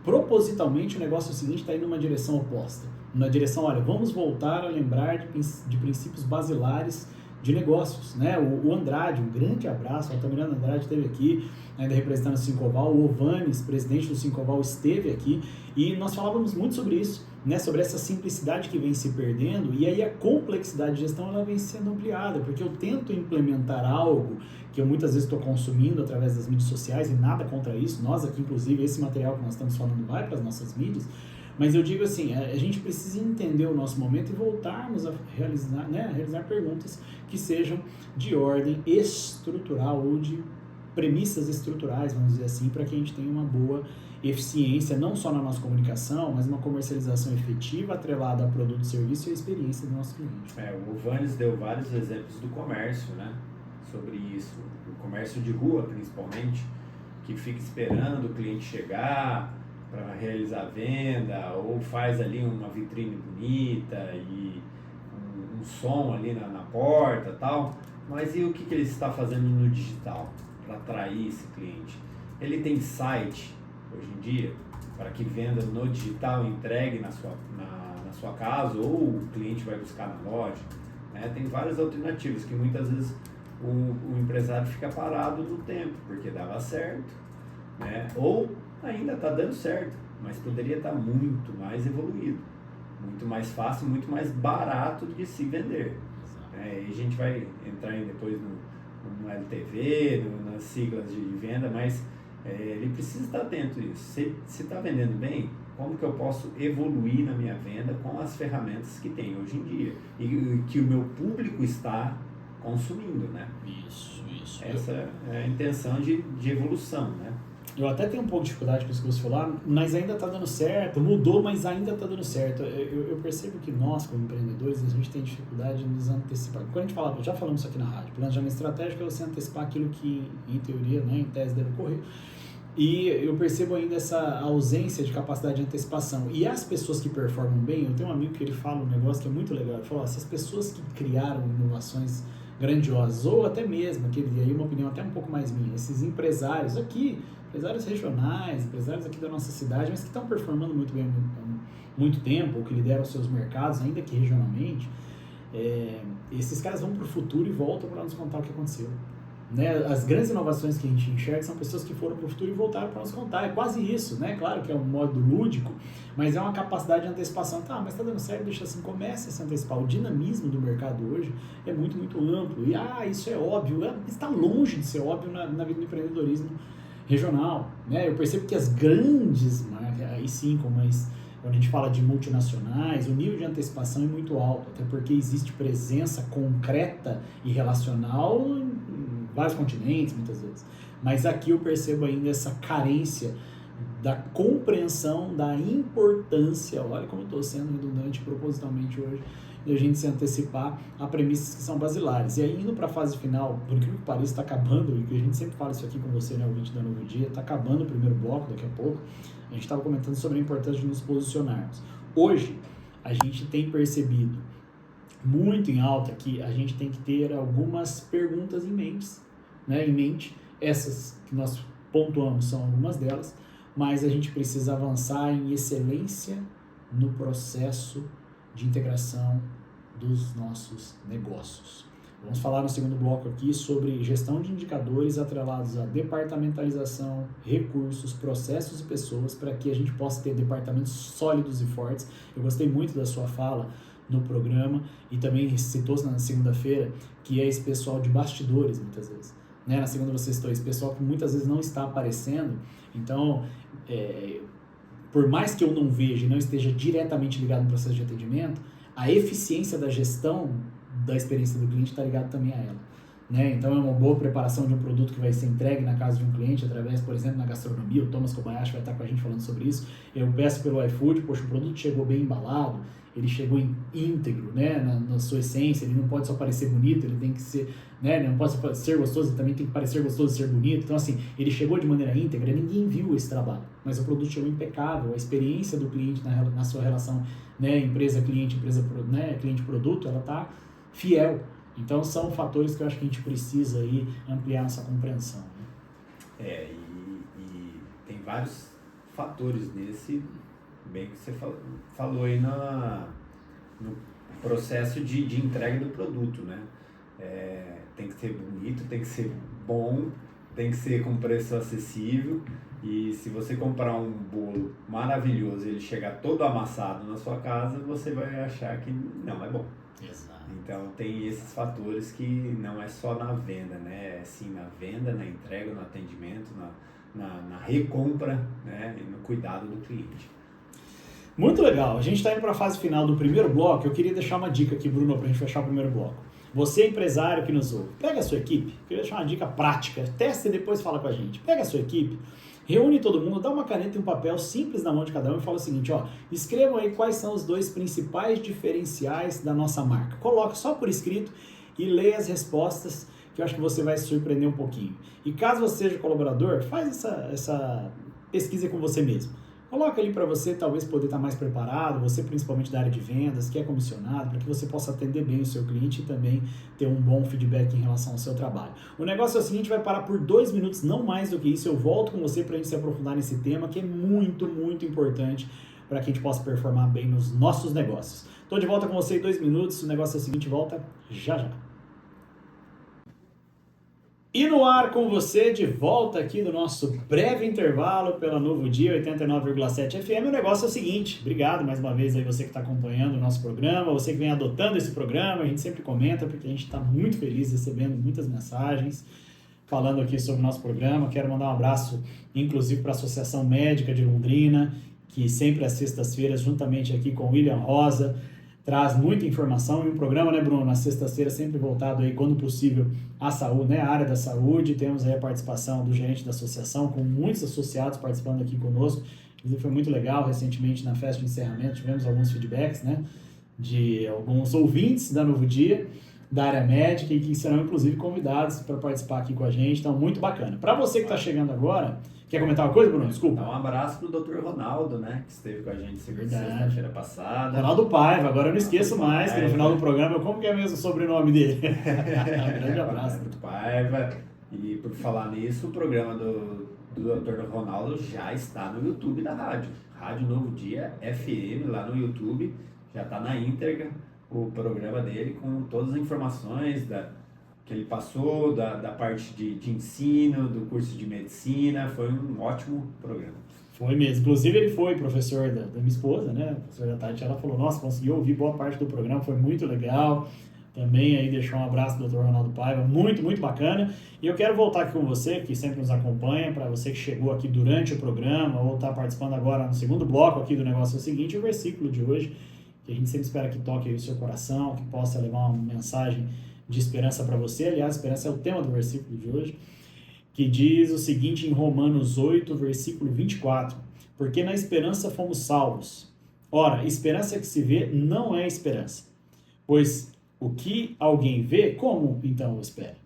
propositalmente o negócio seguinte está indo numa direção oposta. Na direção, olha, vamos voltar a lembrar de princípios basilares de negócios, né? O Andrade, um grande abraço, o Altamirano Andrade esteve aqui, ainda representando o Sincoval, o Ovanes, presidente do Sincoval, esteve aqui, e nós falávamos muito sobre isso, né, sobre essa simplicidade que vem se perdendo, e aí a complexidade de gestão ela vem sendo ampliada, porque eu tento implementar algo que eu muitas vezes estou consumindo através das mídias sociais, e nada contra isso, nós aqui inclusive, esse material que nós estamos falando vai para as nossas mídias, mas eu digo assim, a gente precisa entender o nosso momento e voltarmos a realizar perguntas que sejam de ordem estrutural ou de premissas estruturais, vamos dizer assim, para que a gente tenha uma boa eficiência, não só na nossa comunicação, mas uma comercialização efetiva atrelada a produto, serviço e a experiência do nosso cliente. O Vanes deu vários exemplos do comércio, né? Sobre isso. O comércio de rua, principalmente, que fica esperando o cliente chegar para realizar a venda, ou faz ali uma vitrine bonita e um som ali na porta e tal. Mas e o que ele está fazendo no digital para atrair esse cliente? Ele tem site hoje em dia para que venda no digital e entregue na sua casa, ou o cliente vai buscar na loja, né? Tem várias alternativas que muitas vezes o empresário fica parado no tempo porque dava certo, né? Ou ainda está dando certo, mas poderia estar muito mais evoluído, muito mais fácil, muito mais barato de se vender, né? E a gente vai entrar depois no LTV, nas siglas de venda, mas ele precisa estar atento a isso. Se está vendendo bem, como que eu posso evoluir na minha venda com as ferramentas que tem hoje em dia e que o meu público está consumindo, né? Isso. Essa é a intenção de evolução, né? Eu até tenho um pouco de dificuldade com isso que você falou, mas ainda está dando certo, mudou, mas ainda está dando certo. Eu percebo que nós, como empreendedores, a gente tem dificuldade de nos antecipar. Quando a gente fala, já falamos isso aqui na rádio, planejamento estratégico é você antecipar aquilo que, em teoria, né, em tese, deve ocorrer. E eu percebo ainda essa ausência de capacidade de antecipação. E as pessoas que performam bem, eu tenho um amigo que ele fala um negócio que é muito legal. Ele fala, se as pessoas que criaram inovações grandiosas, ou até mesmo, e aí uma opinião até um pouco mais minha, esses empresários aqui, empresários regionais, empresários aqui da nossa cidade, mas que estão performando muito bem há muito tempo, ou que lideram seus mercados, ainda que regionalmente, esses caras vão para o futuro e voltam para nos contar o que aconteceu. Né? As grandes inovações que a gente enxerga são pessoas que foram para o futuro e voltaram para nos contar. É quase isso, né? Claro que é um modo lúdico, mas é uma capacidade de antecipação. Tá, mas está dando certo, deixa assim, comece a se antecipar. O dinamismo do mercado hoje é muito, muito amplo. E isso é óbvio, está longe de ser óbvio na vida do empreendedorismo regional. Né? Eu percebo que as grandes marcas, aí sim, quando a gente fala de multinacionais, o nível de antecipação é muito alto, até porque existe presença concreta e relacional em vários continentes, muitas vezes. Mas aqui eu percebo ainda essa carência da compreensão da importância, olha como eu estou sendo redundante propositalmente hoje, de a gente se antecipar a premissas que são basilares. E aí, indo para a fase final, por incrível que pareça, está acabando, e a gente sempre fala isso aqui com você, né, ouvinte da Novo Dia, está acabando o primeiro bloco daqui a pouco. A gente estava comentando sobre a importância de nos posicionarmos. Hoje, a gente tem percebido muito em alta que a gente tem que ter algumas perguntas em mente. Essas que nós pontuamos são algumas delas, mas a gente precisa avançar em excelência no processo de integração dos nossos negócios. Vamos falar no segundo bloco aqui sobre gestão de indicadores atrelados à departamentalização, recursos, processos e pessoas, para que a gente possa ter departamentos sólidos e fortes. Eu gostei muito da sua fala no programa e também citou na segunda-feira, que é esse pessoal de bastidores, muitas vezes. Né? Na segunda você citou esse pessoal que muitas vezes não está aparecendo. Então, por mais que eu não veja e não esteja diretamente ligado no processo de atendimento, a eficiência da gestão da experiência do cliente está ligado também a ela. Né? Então é uma boa preparação de um produto que vai ser entregue na casa de um cliente através, por exemplo, na gastronomia. O Thomas Kobayashi vai estar com a gente falando sobre isso. Eu peço pelo iFood, poxa, o produto chegou bem embalado, ele chegou íntegro, né, na sua essência, ele não pode só parecer bonito, ele tem que ser, né, não pode só ser gostoso, ele também tem que parecer gostoso e ser bonito. Então assim, ele chegou de maneira íntegra, ninguém viu esse trabalho, mas o produto chegou impecável, a experiência do cliente na sua relação, né, empresa-cliente, né, cliente-produto, ela está fiel. Então são fatores que eu acho que a gente precisa aí ampliar nossa compreensão. Né? E tem vários fatores nesse, bem que você falou aí no processo de entrega do produto, né? Tem que ser bonito, tem que ser bom, tem que ser com preço acessível E se você comprar um bolo maravilhoso e ele chegar todo amassado na sua casa, você vai achar que não é bom. Exato. Então tem esses fatores que não é só na venda, né? É sim na venda, na entrega, no atendimento, na recompra, né? E no cuidado do cliente. Muito legal. A gente está indo para a fase final do primeiro bloco. Eu queria deixar uma dica aqui, Bruno, para a gente fechar o primeiro bloco. Você, empresário que nos ouve, pega a sua equipe. Eu queria deixar uma dica prática. Testa e depois fala com a gente. Pega a sua equipe, reúne todo mundo, dá uma caneta e um papel simples na mão de cada um e fala o seguinte, ó, escrevam aí quais são os 2 principais diferenciais da nossa marca. Coloca só por escrito e leia as respostas, que eu acho que você vai se surpreender um pouquinho. E caso você seja colaborador, faz essa pesquisa com você mesmo. Coloca ali para você talvez poder estar mais preparado, você principalmente da área de vendas, que é comissionado, para que você possa atender bem o seu cliente e também ter um bom feedback em relação ao seu trabalho. O negócio é o seguinte, vai parar por 2 minutos, não mais do que isso, eu volto com você para a gente se aprofundar nesse tema que é muito, muito importante para que a gente possa performar bem nos nossos negócios. Estou de volta com você em 2 minutos, o negócio é o seguinte, volta já já. E no ar com você, de volta aqui do nosso breve intervalo pela Novo Dia 89,7 FM. O negócio é o seguinte, obrigado mais uma vez aí você que está acompanhando o nosso programa, você que vem adotando esse programa, a gente sempre comenta porque a gente está muito feliz recebendo muitas mensagens falando aqui sobre o nosso programa. Quero mandar um abraço, inclusive, para a Associação Médica de Londrina, que sempre às sextas-feiras, juntamente aqui com o William Rosa, traz muita informação e um programa, né, Bruno, na sexta-feira sempre voltado aí, quando possível, à saúde, né, a área da saúde. Temos aí a participação do gerente da associação, com muitos associados participando aqui conosco. Inclusive foi muito legal, recentemente na festa de encerramento tivemos alguns feedbacks, né, de alguns ouvintes da Novo Dia, da área médica e que serão inclusive convidados para participar aqui com a gente, então muito bacana. Para você que está chegando agora, quer comentar uma coisa, Bruno? Desculpa. Dá um abraço pro Dr. Ronaldo, né? Que esteve com a gente sexta-feira passada. Ronaldo Paiva, agora eu não esqueço mais, que no final do programa, como que é mesmo o sobrenome dele? Grande abraço. Ronaldo Paiva. E por falar nisso, o programa do Dr. Ronaldo já está no YouTube da rádio. Rádio Novo Dia FM, lá no YouTube. Já está na íntegra o programa dele com todas as informações que ele passou, da parte de ensino, do curso de medicina. Foi um ótimo programa. Foi mesmo. Inclusive, ele foi professor da minha esposa, né? A professora Tati, ela falou, nossa, conseguiu ouvir boa parte do programa, foi muito legal. Também aí deixou um abraço do Dr. Ronaldo Paiva, muito, muito bacana. E eu quero voltar aqui com você, que sempre nos acompanha, para você que chegou aqui durante o programa ou está participando agora no segundo bloco aqui do negócio é o seguinte, o versículo de hoje, que a gente sempre espera que toque aí o seu coração, que possa levar uma mensagem de esperança para você. Aliás, esperança é o tema do versículo de hoje, que diz o seguinte em Romanos 8, versículo 24, porque na esperança fomos salvos. Ora, esperança que se vê não é esperança, pois o que alguém vê, como então o espera?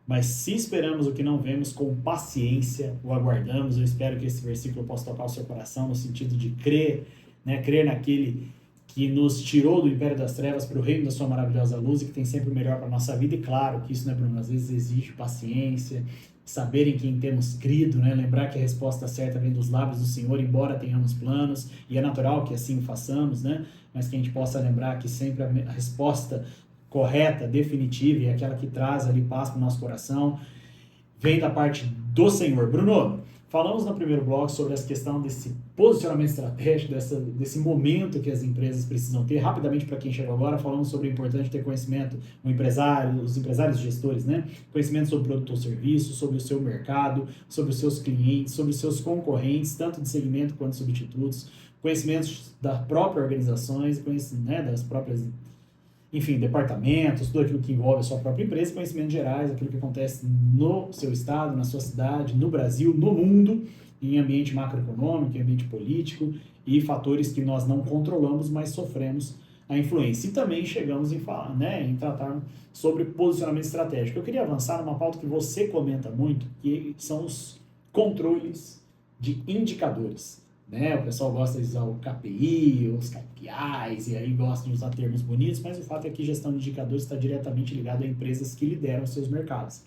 Mas se esperamos o que não vemos, com paciência o aguardamos. Eu espero que esse versículo possa tocar o seu coração no sentido de crer, né? Crer naquele que nos tirou do império das trevas para o reino da sua maravilhosa luz e que tem sempre o melhor para a nossa vida. E claro que isso, né, Bruno, às vezes exige paciência, saber em quem temos crido, né? Lembrar que a resposta certa vem dos lábios do Senhor, embora tenhamos planos, e é natural que assim o façamos, né? Mas que a gente possa lembrar que sempre a resposta correta, definitiva, e aquela que traz ali paz para o nosso coração, vem da parte do Senhor. Bruno, falamos no primeiro bloco sobre essa questão desse posicionamento estratégico, desse momento que as empresas precisam ter. Rapidamente, para quem chegou agora, falamos sobre o importante ter conhecimento, os empresários e gestores, né? Conhecimento sobre produto ou serviço, sobre o seu mercado, sobre os seus clientes, sobre os seus concorrentes, tanto de segmento quanto de substitutos, conhecimentos das próprias organizações, né, das próprias, enfim, departamentos, tudo aquilo que envolve a sua própria empresa, conhecimentos gerais, aquilo que acontece no seu estado, na sua cidade, no Brasil, no mundo, em ambiente macroeconômico, em ambiente político e fatores que nós não controlamos, mas sofremos a influência. E também chegamos em falar, né, em tratar sobre posicionamento estratégico. Eu queria avançar numa pauta que você comenta muito, que são os controles de indicadores. Né? O pessoal gosta de usar o KPI, os KPIs, e aí gosta de usar termos bonitos, mas o fato é que gestão de indicadores está diretamente ligado a empresas que lideram seus mercados,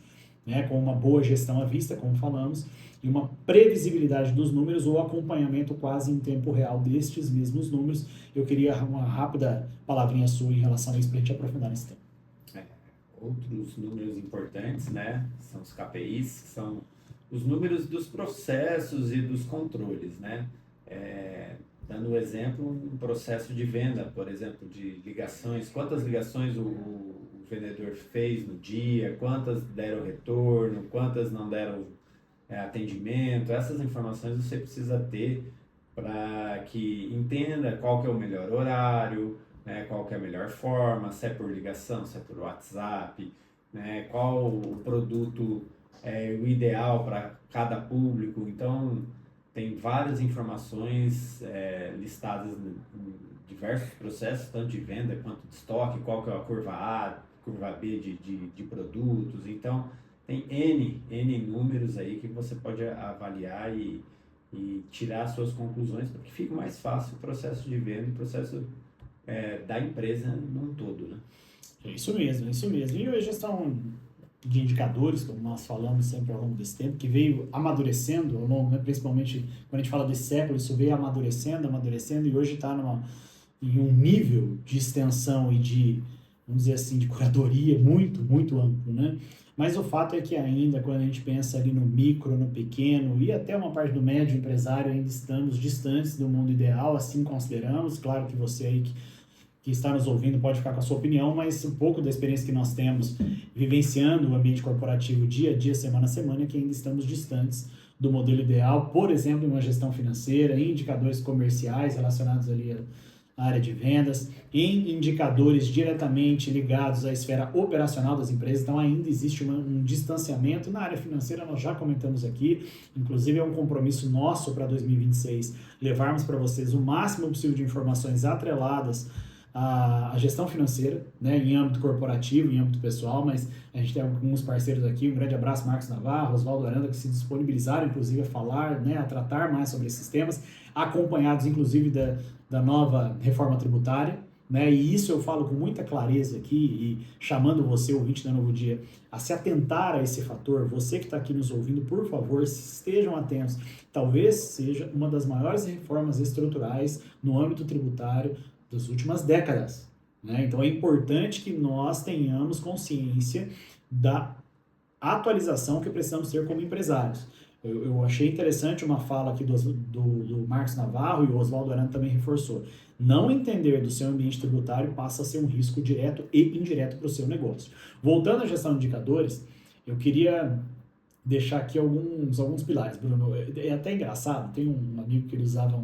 né? Com uma boa gestão à vista, como falamos, e uma previsibilidade dos números ou acompanhamento quase em tempo real destes mesmos números. Eu queria uma rápida palavrinha sua em relação a isso para a gente aprofundar nesse tema. Outros números importantes, né, são os KPIs, que são os números dos processos e dos controles, né? Dando um exemplo, um processo de venda, por exemplo, de ligações, quantas ligações o vendedor fez no dia, quantas deram retorno, quantas não deram atendimento, essas informações você precisa ter para que entenda qual que é o melhor horário, né, qual que é a melhor forma, se é por ligação, se é por WhatsApp, né, qual o produto é o ideal para cada público. Então, tem várias informações listadas em diversos processos, tanto de venda quanto de estoque, qual que é a curva A, curva B de produtos. Então, tem N números aí que você pode avaliar e tirar suas conclusões para que fique mais fácil o processo de venda e o processo da empresa num todo, né? É isso mesmo, é isso mesmo. E a gestão de indicadores, como nós falamos sempre ao longo desse tempo, que veio amadurecendo ao longo, né, principalmente quando a gente fala desse século, isso veio amadurecendo, e hoje está em um nível de extensão e de, vamos dizer assim, de curadoria muito, muito amplo, né? Mas o fato é que ainda, quando a gente pensa ali no micro, no pequeno e até uma parte do médio empresário, ainda estamos distantes do mundo ideal, assim consideramos. Claro que você aí que está nos ouvindo pode ficar com a sua opinião, mas um pouco da experiência que nós temos vivenciando o ambiente corporativo dia a dia, semana a semana, é que ainda estamos distantes do modelo ideal, por exemplo, em uma gestão financeira, em indicadores comerciais relacionados ali à área de vendas, em indicadores diretamente ligados à esfera operacional das empresas. Então ainda existe um distanciamento. Na área financeira nós já comentamos aqui, inclusive é um compromisso nosso para 2026, levarmos para vocês o máximo possível de informações atreladas a gestão financeira, né, em âmbito corporativo, em âmbito pessoal, mas a gente tem alguns parceiros aqui, um grande abraço, Marcos Navarro, Oswaldo Aranda, que se disponibilizaram, inclusive, a falar, né, a tratar mais sobre esses temas, acompanhados, inclusive, da nova reforma tributária, né, e isso eu falo com muita clareza aqui, e chamando você, ouvinte da Novo Dia, a se atentar a esse fator. Você que está aqui nos ouvindo, por favor, estejam atentos. Talvez seja uma das maiores reformas estruturais no âmbito tributário das últimas décadas, né? Então é importante que nós tenhamos consciência da atualização que precisamos ter como empresários. Eu achei interessante uma fala aqui do Marcos Navarro, e o Oswaldo Arana também reforçou. Não entender do seu ambiente tributário passa a ser um risco direto e indireto para o seu negócio. Voltando à gestão de indicadores, eu queria deixar aqui alguns pilares, Bruno. É até engraçado, tem um amigo que ele usava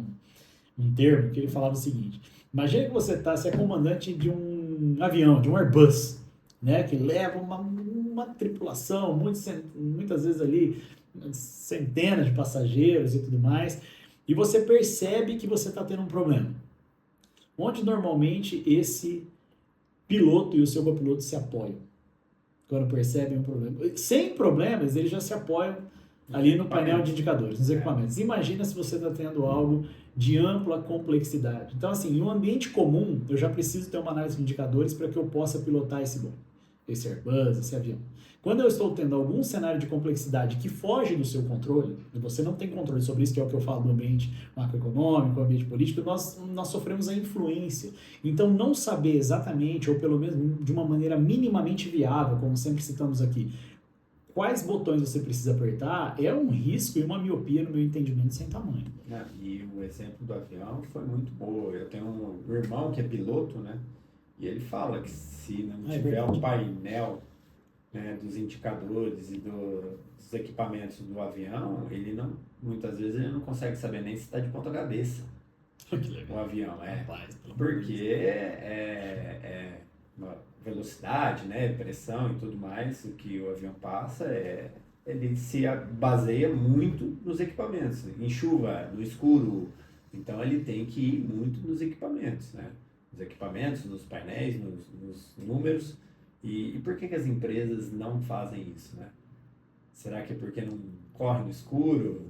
um termo que ele falava o seguinte: imagine que você é comandante de um avião, de um Airbus, né, que leva uma tripulação, muitas vezes ali centenas de passageiros e tudo mais, e você percebe que você está tendo um problema. Onde normalmente esse piloto e o seu copiloto se apoiam quando percebem um problema? Sem problemas, eles já se apoiam ali no painel de indicadores, nos equipamentos. Imagina se você está tendo algo de ampla complexidade. Então, assim, em um ambiente comum, eu já preciso ter uma análise de indicadores para que eu possa pilotar esse Airbus, esse avião. Quando eu estou tendo algum cenário de complexidade que foge do seu controle, e você não tem controle sobre isso, que é o que eu falo do ambiente macroeconômico, ambiente político, nós sofremos a influência. Então, não saber exatamente, ou pelo menos de uma maneira minimamente viável, como sempre citamos aqui, quais botões você precisa apertar, é um risco e uma miopia, no meu entendimento, sem tamanho. E o exemplo do avião foi muito bom. Eu tenho um irmão que é piloto, né? E ele fala que se não tiver o painel, né, dos indicadores e dos equipamentos do avião, muitas vezes ele não consegue saber nem se está de ponta cabeça. O avião, Rapaz, porque velocidade, né, pressão e tudo mais, o que o avião passa, ele se baseia muito nos equipamentos, em chuva, no escuro. Então ele tem que ir muito nos equipamentos, né? Nos equipamentos, nos painéis, nos números. E por que as empresas não fazem isso, né? Será que é porque não corre no escuro,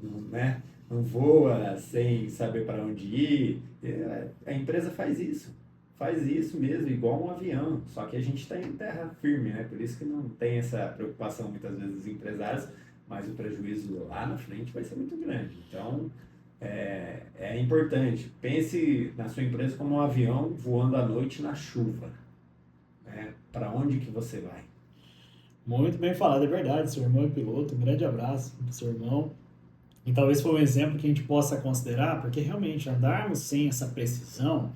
não voa sem saber para onde ir? A empresa faz isso mesmo, igual um avião, só que a gente está em terra firme, né? Por isso que não tem essa preocupação muitas vezes dos empresários, mas o prejuízo lá na frente vai ser muito grande. Então, é importante. Pense na sua empresa como um avião voando à noite na chuva. Para onde que você vai? Muito bem falado, é verdade. Seu irmão é piloto, um grande abraço para seu irmão. E talvez foi um exemplo que a gente possa considerar, porque realmente andarmos sem essa precisão,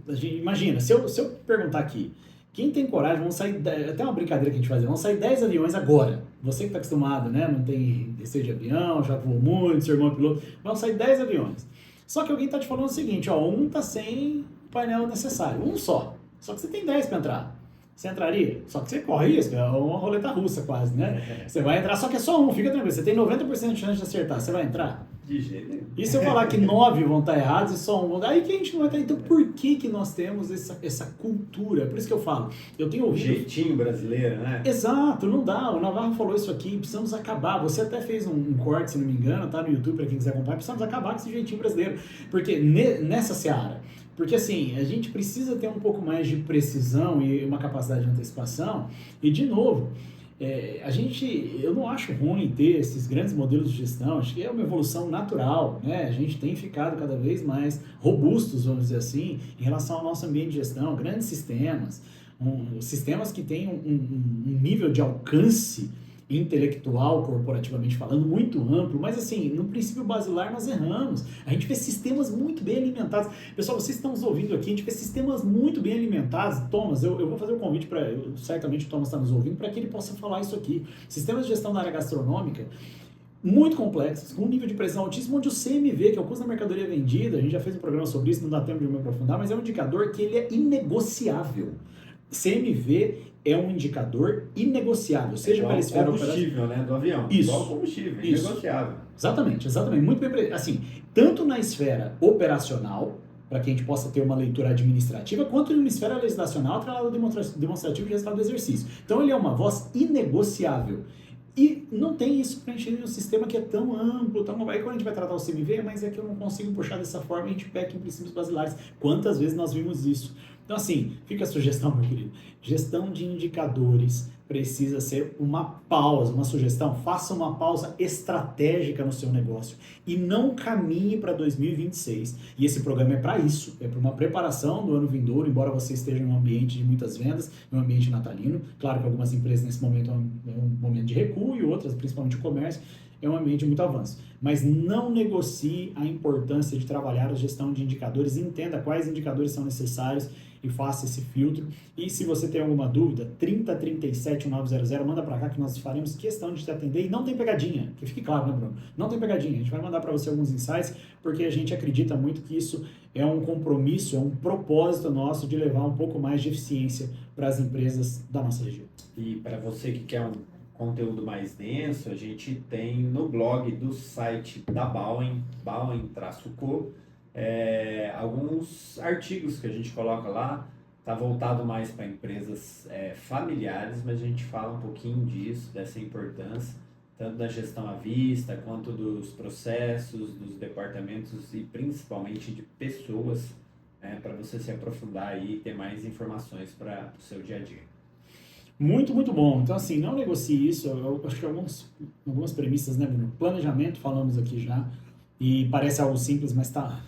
a gente, imagina, se eu perguntar aqui, quem tem coragem, vamos sair, até uma brincadeira que a gente faz, vamos sair 10 aviões agora. Você que está acostumado, né, não tem receio de avião, já voou muito, seu irmão é piloto, vamos sair 10 aviões. Só que alguém está te falando o seguinte, ó, um está sem o painel necessário, um só que você tem 10 para entrar. Você entraria? Só que você corre risco, é uma roleta russa quase, né? Você vai entrar, só que é só um, fica tranquilo. Você tem 90% de chance de acertar, você vai entrar? De jeito nenhum. E se eu falar que 9 vão estar errados e só um vão estar... Aí que a gente não vai estar... Então por que nós temos essa cultura? Por isso que eu falo, eu tenho ouvido... Jeitinho brasileiro, né? Exato, não dá. O Navarro falou isso aqui, precisamos acabar. Você até fez um corte, se não me engano, tá no YouTube para quem quiser acompanhar. Precisamos acabar com esse jeitinho brasileiro. Porque nessa seara... Porque assim, a gente precisa ter um pouco mais de precisão e uma capacidade de antecipação. E de novo, eu não acho ruim ter esses grandes modelos de gestão. Acho que é uma evolução natural, né? A gente tem ficado cada vez mais robustos, vamos dizer assim, em relação ao nosso ambiente de gestão. Grandes sistemas, sistemas que têm um nível de alcance intelectual, corporativamente falando, muito amplo, mas assim, no princípio basilar nós erramos. A gente vê sistemas muito bem alimentados. Pessoal, vocês estão nos ouvindo aqui, a gente vê sistemas muito bem alimentados. Thomas, eu vou fazer um convite para, certamente o Thomas está nos ouvindo, para que ele possa falar isso aqui. Sistemas de gestão da área gastronômica, muito complexos, com um nível de precisão altíssimo, onde o CMV, que é o custo da mercadoria vendida, a gente já fez um programa sobre isso, não dá tempo de me aprofundar, mas é um indicador que ele é inegociável. CMV é um indicador inegociável, seja pela esfera combustível, né, do avião. Isso. Igual combustível, Isso. inegociável. Exatamente. Muito bem, assim, tanto na esfera operacional, para que a gente possa ter uma leitura administrativa, quanto na esfera legislacional, atrelada ao demonstrativo de resultado do exercício. Então ele é uma voz inegociável. E não tem isso preenchendo em um sistema que é tão amplo, tão... Aí quando a gente vai tratar o CMV, mas é que eu não consigo puxar dessa forma, a gente peca em princípios basilares. Quantas vezes nós vimos isso? Então assim, fica a sugestão, meu querido. Gestão de indicadores precisa ser uma pausa, uma sugestão. Faça uma pausa estratégica no seu negócio e não caminhe para 2026. E esse programa é para isso, é para uma preparação do ano vindouro, embora você esteja em um ambiente de muitas vendas, em um ambiente natalino. Claro que algumas empresas nesse momento é um momento de recuo e outras, principalmente o comércio, é um ambiente de muito avanço. Mas não negocie a importância de trabalhar a gestão de indicadores, entenda quais indicadores são necessários e faça esse filtro. E se você tem alguma dúvida, 30371900, manda para cá que nós faremos questão de te atender. E não tem pegadinha, que fique claro, né, Bruno? Não tem pegadinha, a gente vai mandar para você alguns insights, porque a gente acredita muito que isso é um compromisso, é um propósito nosso de levar um pouco mais de eficiência para as empresas da nossa região. E para você que quer um conteúdo mais denso, a gente tem no blog do site da Bauen, Bauen-Co, alguns artigos que a gente coloca lá. Está voltado mais para empresas familiares, mas a gente fala um pouquinho disso, dessa importância, tanto da gestão à vista, quanto dos processos, dos departamentos e principalmente de pessoas, para você se aprofundar aí e ter mais informações para o seu dia a dia. Muito, muito bom. Então, assim, não negocie isso. Eu acho que algumas premissas, né, Bruno? Planejamento, falamos aqui já, e parece algo simples, mas está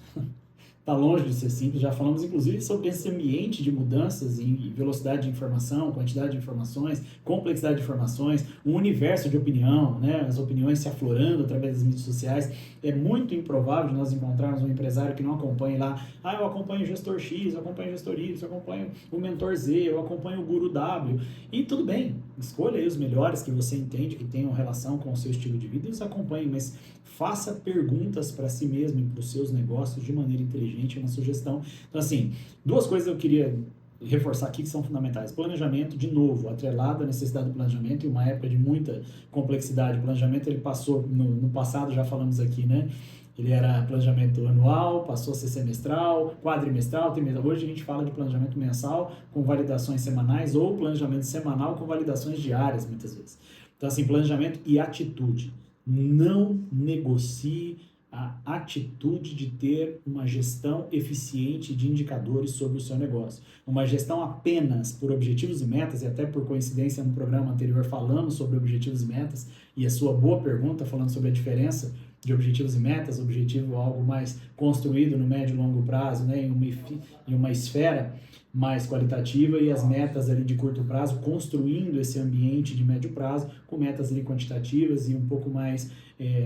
longe de ser simples. Já falamos, inclusive, sobre esse ambiente de mudanças em velocidade de informação, quantidade de informações, complexidade de informações, um universo de opinião, né? As opiniões se aflorando através das mídias sociais. É muito improvável de nós encontrarmos um empresário que não acompanhe lá. Eu acompanho o gestor X, eu acompanho o gestor Y, eu acompanho o mentor Z, eu acompanho o guru W. E tudo bem, escolha aí os melhores que você entende, que tenham relação com o seu estilo de vida e os acompanhe, mas faça perguntas para si mesmo e para os seus negócios de maneira inteligente, é uma sugestão. Então, assim, duas coisas eu queria reforçar aqui que são fundamentais. Planejamento, de novo, atrelado à necessidade do planejamento em uma época de muita complexidade. O planejamento, ele passou, no passado já falamos aqui, né? Ele era planejamento anual, passou a ser semestral, quadrimestral, trimestral. Hoje a gente fala de planejamento mensal com validações semanais ou planejamento semanal com validações diárias, muitas vezes. Então, assim, planejamento e atitude. Não negocie a atitude de ter uma gestão eficiente de indicadores sobre o seu negócio. Uma gestão apenas por objetivos e metas, e até por coincidência no programa anterior falamos sobre objetivos e metas, e a sua boa pergunta falando sobre a diferença de objetivos e metas, objetivo é algo mais construído no médio e longo prazo, né, em uma esfera mais qualitativa e as metas ali de curto prazo, construindo esse ambiente de médio prazo com metas ali quantitativas e um pouco mais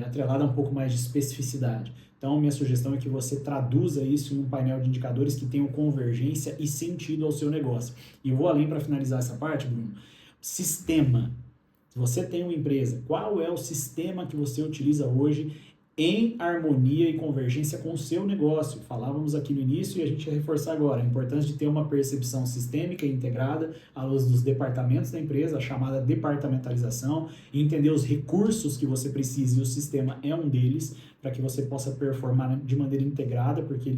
atrelada a um pouco mais de especificidade. Então, minha sugestão é que você traduza isso em um painel de indicadores que tenham convergência e sentido ao seu negócio. E eu vou além para finalizar essa parte, Bruno. Sistema. Se você tem uma empresa, qual é o sistema que você utiliza hoje em harmonia e convergência com o seu negócio? Falávamos aqui no início e a gente vai reforçar agora a importância de ter uma percepção sistêmica e integrada à luz dos departamentos da empresa, a chamada departamentalização, e entender os recursos que você precisa, e o sistema é um deles, para que você possa performar de maneira integrada, porque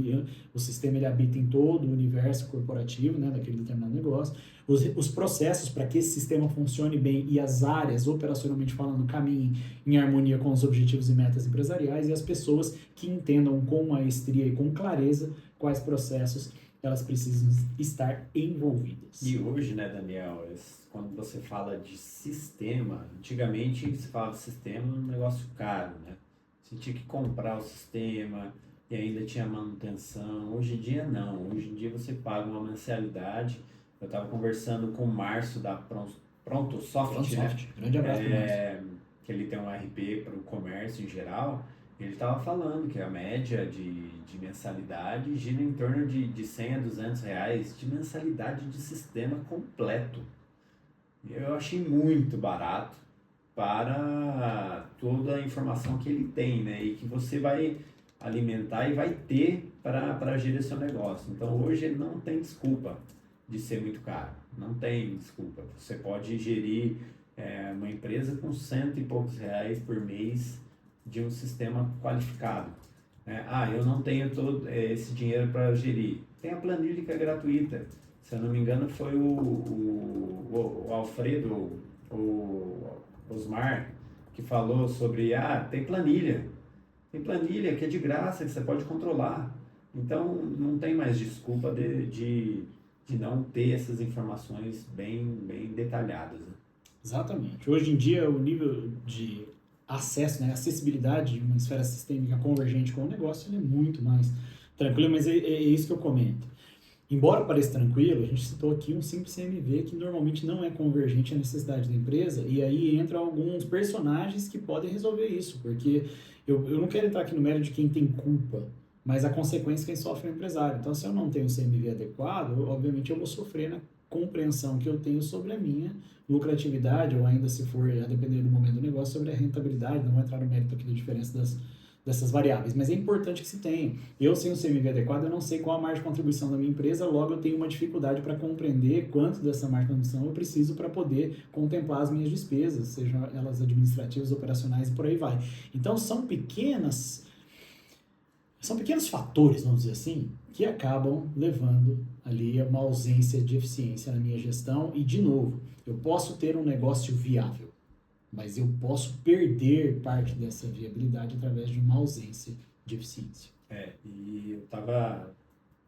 o sistema ele habita em todo o universo corporativo, né, daquele determinado negócio. Os processos para que esse sistema funcione bem e as áreas, operacionalmente falando, caminhem em harmonia com os objetivos e metas empresariais, e as pessoas que entendam com maestria e com clareza quais processos elas precisam estar envolvidas. E hoje, né, Daniel, quando você fala de sistema, antigamente se falava de sistema um negócio caro, né? Você tinha que comprar o sistema e ainda tinha manutenção. Hoje em dia não, hoje em dia você paga uma mensalidade. Eu estava conversando com o Márcio da Prontosoft, né? Grande abraço para o Márcio. Que ele tem um RP para o comércio em geral. Ele estava falando que a média de mensalidade gira em torno de 100 a 200 reais de mensalidade de sistema completo. Eu achei muito barato para toda a informação que ele tem, né? E que você vai alimentar e vai ter para gerir seu negócio. Então hoje ele não tem desculpa de ser muito caro, não tem desculpa. Você pode gerir uma empresa com 100 e poucos reais por mês de um sistema qualificado. Eu não tenho todo esse dinheiro para gerir. Tem a planilha que é gratuita. Se eu não me engano foi o Alfredo, o Osmar, que falou sobre, tem planilha que é de graça, que você pode controlar. Então não tem mais desculpa de não ter essas informações bem detalhadas, né? Exatamente. Hoje em dia, o nível de acesso, né, acessibilidade de uma esfera sistêmica convergente com o negócio, ele é muito mais tranquilo, mas é isso que eu comento. Embora pareça tranquilo, a gente citou aqui um simples CMV que normalmente não é convergente à necessidade da empresa, e aí entram alguns personagens que podem resolver isso, porque eu não quero entrar aqui no mérito de quem tem culpa, mas a consequência é quem sofre é o empresário. Então, se eu não tenho um CMV adequado, obviamente eu vou sofrer na compreensão que eu tenho sobre a minha lucratividade, ou ainda se for, a depender do momento do negócio, sobre a rentabilidade. Não vou entrar no mérito aqui da diferença dessas variáveis, mas é importante que se tenha. Eu, sem o CMV adequado, eu não sei qual a margem de contribuição da minha empresa, logo eu tenho uma dificuldade para compreender quanto dessa margem de contribuição eu preciso para poder contemplar as minhas despesas, sejam elas administrativas, operacionais e por aí vai. Então, são pequenos fatores, vamos dizer assim, que acabam levando ali a uma ausência de eficiência na minha gestão. E, de novo, eu posso ter um negócio viável, mas eu posso perder parte dessa viabilidade através de uma ausência de eficiência. E eu estava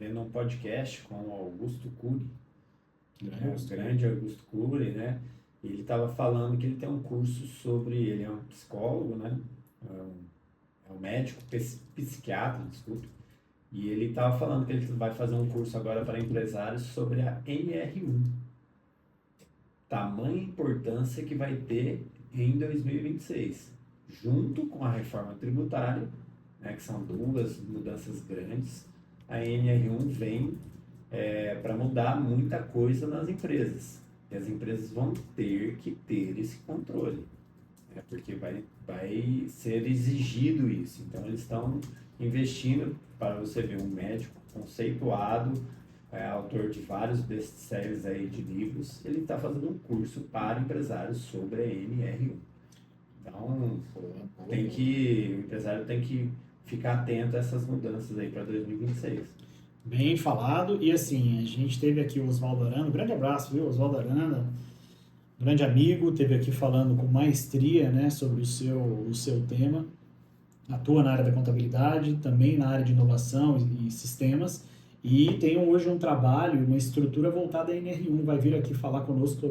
vendo um podcast com o Augusto Cury, o grande Augusto Cury, né? E ele estava falando que ele tem um curso sobre, ele é um psicólogo, né? É um médico, psiquiatra, desculpe. E ele estava falando que ele vai fazer um curso agora para empresários sobre a NR1. Tamanha importância que vai ter em 2026, junto com a reforma tributária, né, que são duas mudanças grandes. A NR1 vem para mudar muita coisa nas empresas. E as empresas vão ter que ter esse controle, porque vai ser exigido isso. Então, eles estão investindo, para você ver, um médico conceituado, autor de vários best-sellers aí de livros, ele está fazendo um curso para empresários sobre a NR1. Então, o empresário tem que ficar atento a essas mudanças aí para 2026. Bem falado. E assim, a gente teve aqui o Oswaldo Aranda, grande abraço, viu, Oswaldo Aranda, grande amigo, teve aqui falando com maestria, né, sobre o seu tema, atua na área da contabilidade, também na área de inovação e sistemas, e tem hoje um trabalho, uma estrutura voltada à NR1, vai vir aqui falar conosco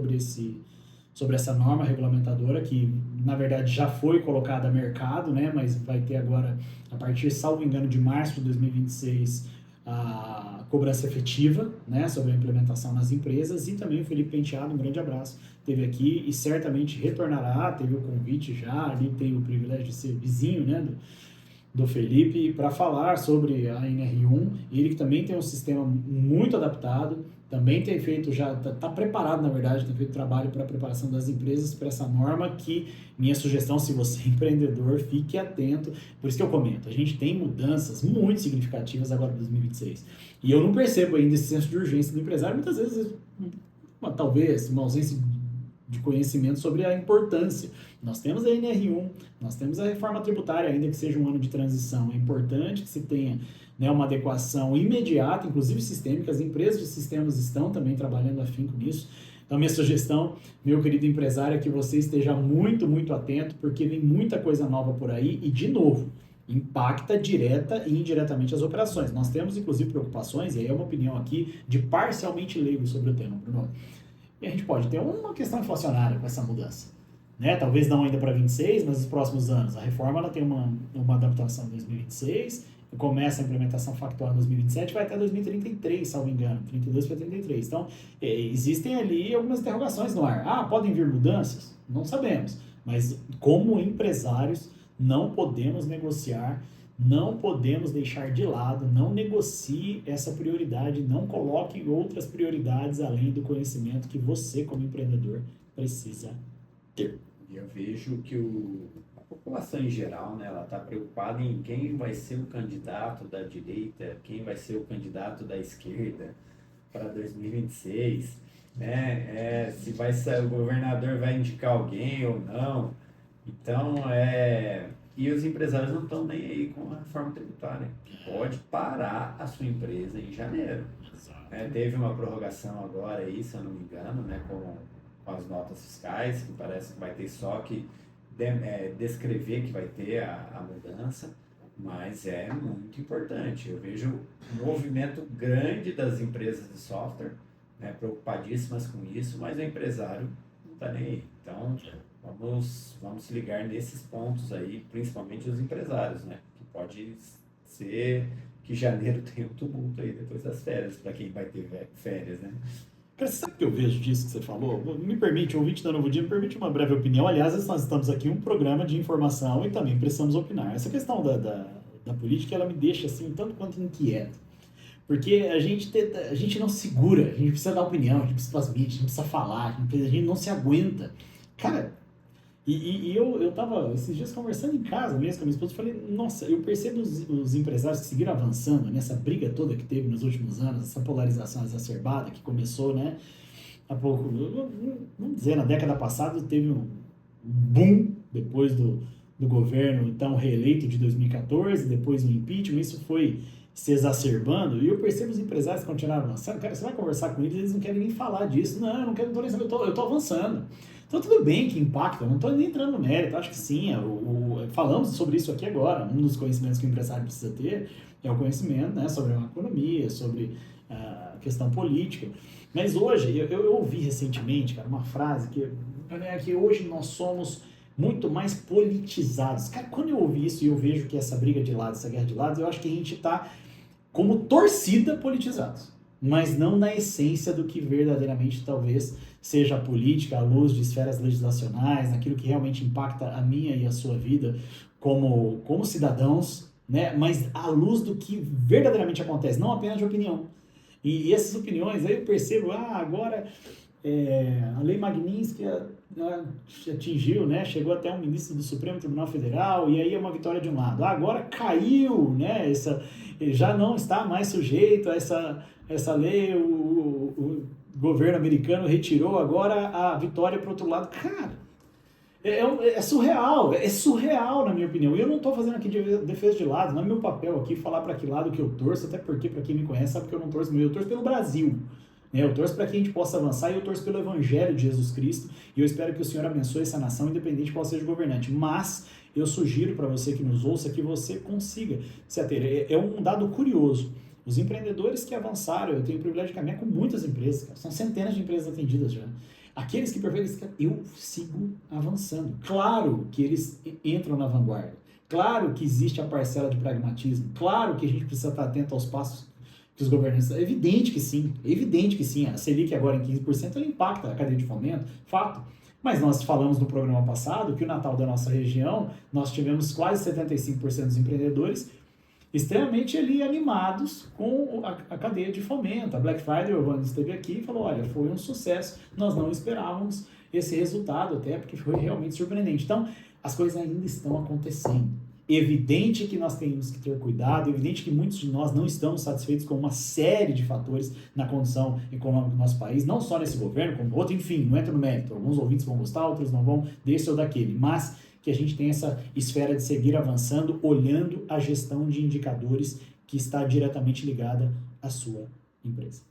sobre essa norma regulamentadora, que na verdade já foi colocada a mercado, né, mas vai ter agora, a partir, salvo engano, de março de 2026, a cobrança efetiva, né, sobre a implementação nas empresas, e também o Felipe Penteado, um grande abraço, esteve aqui e certamente retornará, teve o convite já, ali tem o privilégio de ser vizinho, né, do Felipe, para falar sobre a NR1, ele que também tem um sistema muito adaptado, também tem feito, já está preparado, na verdade, tem feito trabalho para a preparação das empresas para essa norma, que minha sugestão, se você é empreendedor, fique atento, por isso que eu comento, a gente tem mudanças muito significativas agora em 2026, e eu não percebo ainda esse senso de urgência do empresário, muitas vezes, talvez, uma ausência de conhecimento sobre a importância. Nós temos a NR1, nós temos a reforma tributária, ainda que seja um ano de transição. É importante que se tenha, né, uma adequação imediata, inclusive sistêmica. As empresas de sistemas estão também trabalhando afinco nisso. Então, minha sugestão, meu querido empresário, é que você esteja muito, muito atento, porque vem muita coisa nova por aí e, de novo, impacta direta e indiretamente as operações. Nós temos, inclusive, preocupações, e aí é uma opinião aqui de parcialmente leigo sobre o tema, Bruno. E a gente pode ter uma questão inflacionária com essa mudança, né? Talvez não ainda para 26, mas nos próximos anos. A reforma ela tem uma adaptação em 2026, começa a implementação factual em 2027, vai até 2033, salvo engano, 32 para 33. Então, existem ali algumas interrogações no ar. Ah, podem vir mudanças? Não sabemos. Mas, como empresários, não podemos negociar, não podemos deixar de lado, não negocie essa prioridade, não coloque outras prioridades além do conhecimento que você, como empreendedor, precisa ter. Eu vejo que a população em geral, né, ela está preocupada em quem vai ser o candidato da direita, quem vai ser o candidato da esquerda para 2026, né, se vai ser, o governador vai indicar alguém ou não. Então, e os empresários não estão nem aí com a reforma tributária, que pode parar a sua empresa em janeiro. Teve uma prorrogação agora aí, se eu não me engano, né, com as notas fiscais, que parece que vai ter só que descrever que vai ter a mudança, mas é muito importante. Eu vejo um movimento grande das empresas de software, né, preocupadíssimas com isso, mas o empresário não está nem aí. Então, vamos se ligar nesses pontos aí, principalmente os empresários, né? Que pode ser que janeiro tenha um tumulto aí depois das férias, para quem vai ter férias, né? Cara, sabe o que eu vejo disso que você falou? Me permite, o ouvinte da Novo Dia, me permite uma breve opinião. Aliás, nós estamos aqui em um programa de informação e também precisamos opinar. Essa questão da política, ela me deixa assim, tanto quanto inquieto. Porque a gente não segura, a gente precisa dar opinião, a gente precisa fazer mídias, a gente precisa falar, a gente não se aguenta. Cara, eu tava esses dias conversando em casa mesmo com a minha esposa e falei, nossa, eu percebo os empresários que seguiram avançando nessa briga toda que teve nos últimos anos, essa polarização exacerbada que começou, né, há pouco, vamos dizer, na década passada teve um boom depois do governo, então, reeleito de 2014, depois o impeachment, isso foi se exacerbando, e eu percebo os empresários que continuaram avançando, cara, você vai conversar com eles não querem nem falar disso, não, eu não quero, nem saber, eu tô avançando. Então, tudo bem que impacta, não estou nem entrando no mérito, acho que sim, falamos sobre isso aqui agora, um dos conhecimentos que o empresário precisa ter é o conhecimento, né, sobre a economia, sobre a questão política, mas hoje, eu ouvi recentemente, cara, uma frase que hoje nós somos muito mais politizados. Cara, quando eu ouvi isso e eu vejo que essa briga de lados, essa guerra de lados, eu acho que a gente está como torcida politizados, mas não na essência do que verdadeiramente talvez seja a política, à luz de esferas legislacionais, naquilo que realmente impacta a minha e a sua vida como cidadãos, né? Mas à luz do que verdadeiramente acontece, não apenas de opinião. E essas opiniões, aí eu percebo, agora a Lei Magnitsky atingiu, né? Chegou até um ministro do Supremo Tribunal Federal, e aí é uma vitória de um lado. Agora caiu, né? Já não está mais sujeito a essa lei, o governo americano retirou agora a vitória para o outro lado. Cara, é surreal na minha opinião. E eu não estou fazendo aqui defesa de lado, não é meu papel aqui falar para que lado que eu torço, até porque, para quem me conhece, sabe que eu não torço, eu torço pelo Brasil. Eu torço para que a gente possa avançar e eu torço pelo Evangelho de Jesus Cristo e eu espero que o Senhor abençoe essa nação, independente de qual seja o governante. Mas eu sugiro para você que nos ouça que você consiga se ater. É um dado curioso. Os empreendedores que avançaram, eu tenho o privilégio de caminhar com muitas empresas, cara, são centenas de empresas atendidas já. Aqueles que preferem, eu sigo avançando. Claro que eles entram na vanguarda. Claro que existe a parcela de pragmatismo. Claro que a gente precisa estar atento aos passos que os governantes... É evidente que sim. A Selic agora em 15%, ela impacta a cadeia de fomento, fato. Mas nós falamos no programa passado que o Natal da nossa região, nós tivemos quase 75% dos empreendedores extremamente ali animados com a cadeia de fomento. A Black Friday, o Evandro esteve aqui e falou, olha, foi um sucesso, nós não esperávamos esse resultado, até porque foi realmente surpreendente. Então, as coisas ainda estão acontecendo. Evidente que nós temos que ter cuidado, evidente que muitos de nós não estamos satisfeitos com uma série de fatores na condição econômica do nosso país, não só nesse governo, como outro, enfim, não entra no mérito. Alguns ouvintes vão gostar, outros não vão, desse ou daquele, mas que a gente tem essa esfera de seguir avançando, olhando a gestão de indicadores que está diretamente ligada à sua empresa.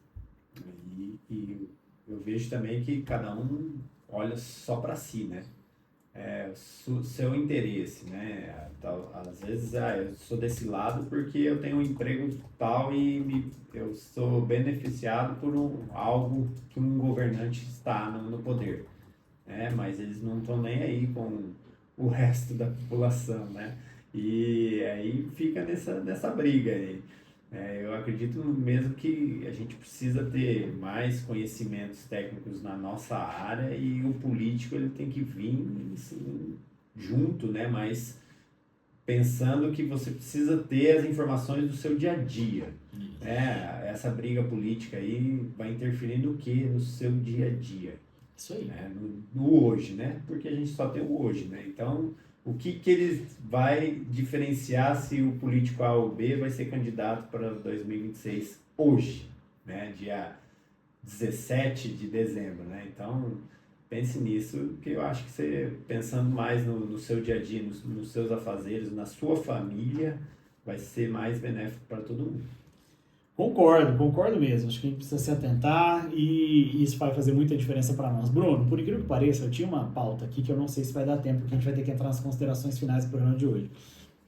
E eu vejo também que cada um olha só para si, né? Seu interesse, né? Às vezes, eu sou desse lado porque eu tenho um emprego tal e eu sou beneficiado por algo que um governante está no poder, né? Mas eles não estão nem aí com o resto da população, né? E aí fica nessa briga aí. Eu acredito mesmo que a gente precisa ter mais conhecimentos técnicos na nossa área e o político ele tem que vir assim, junto, né? Mas pensando que você precisa ter as informações do seu dia a dia. Essa briga política aí vai interferir no quê? No seu dia a dia. Isso aí. No hoje, né? Porque a gente só tem o hoje, né? Então, o que ele vai diferenciar se o político A ou B vai ser candidato para 2026 hoje, né? Dia 17 de dezembro, né? Então, pense nisso, que eu acho que você, pensando mais no seu dia a dia, nos seus afazeres, na sua família, vai ser mais benéfico para todo mundo. Concordo mesmo. Acho que a gente precisa se atentar e isso vai fazer muita diferença para nós. Bruno, por incrível que pareça, eu tinha uma pauta aqui que eu não sei se vai dar tempo, porque a gente vai ter que entrar nas considerações finais do programa de hoje.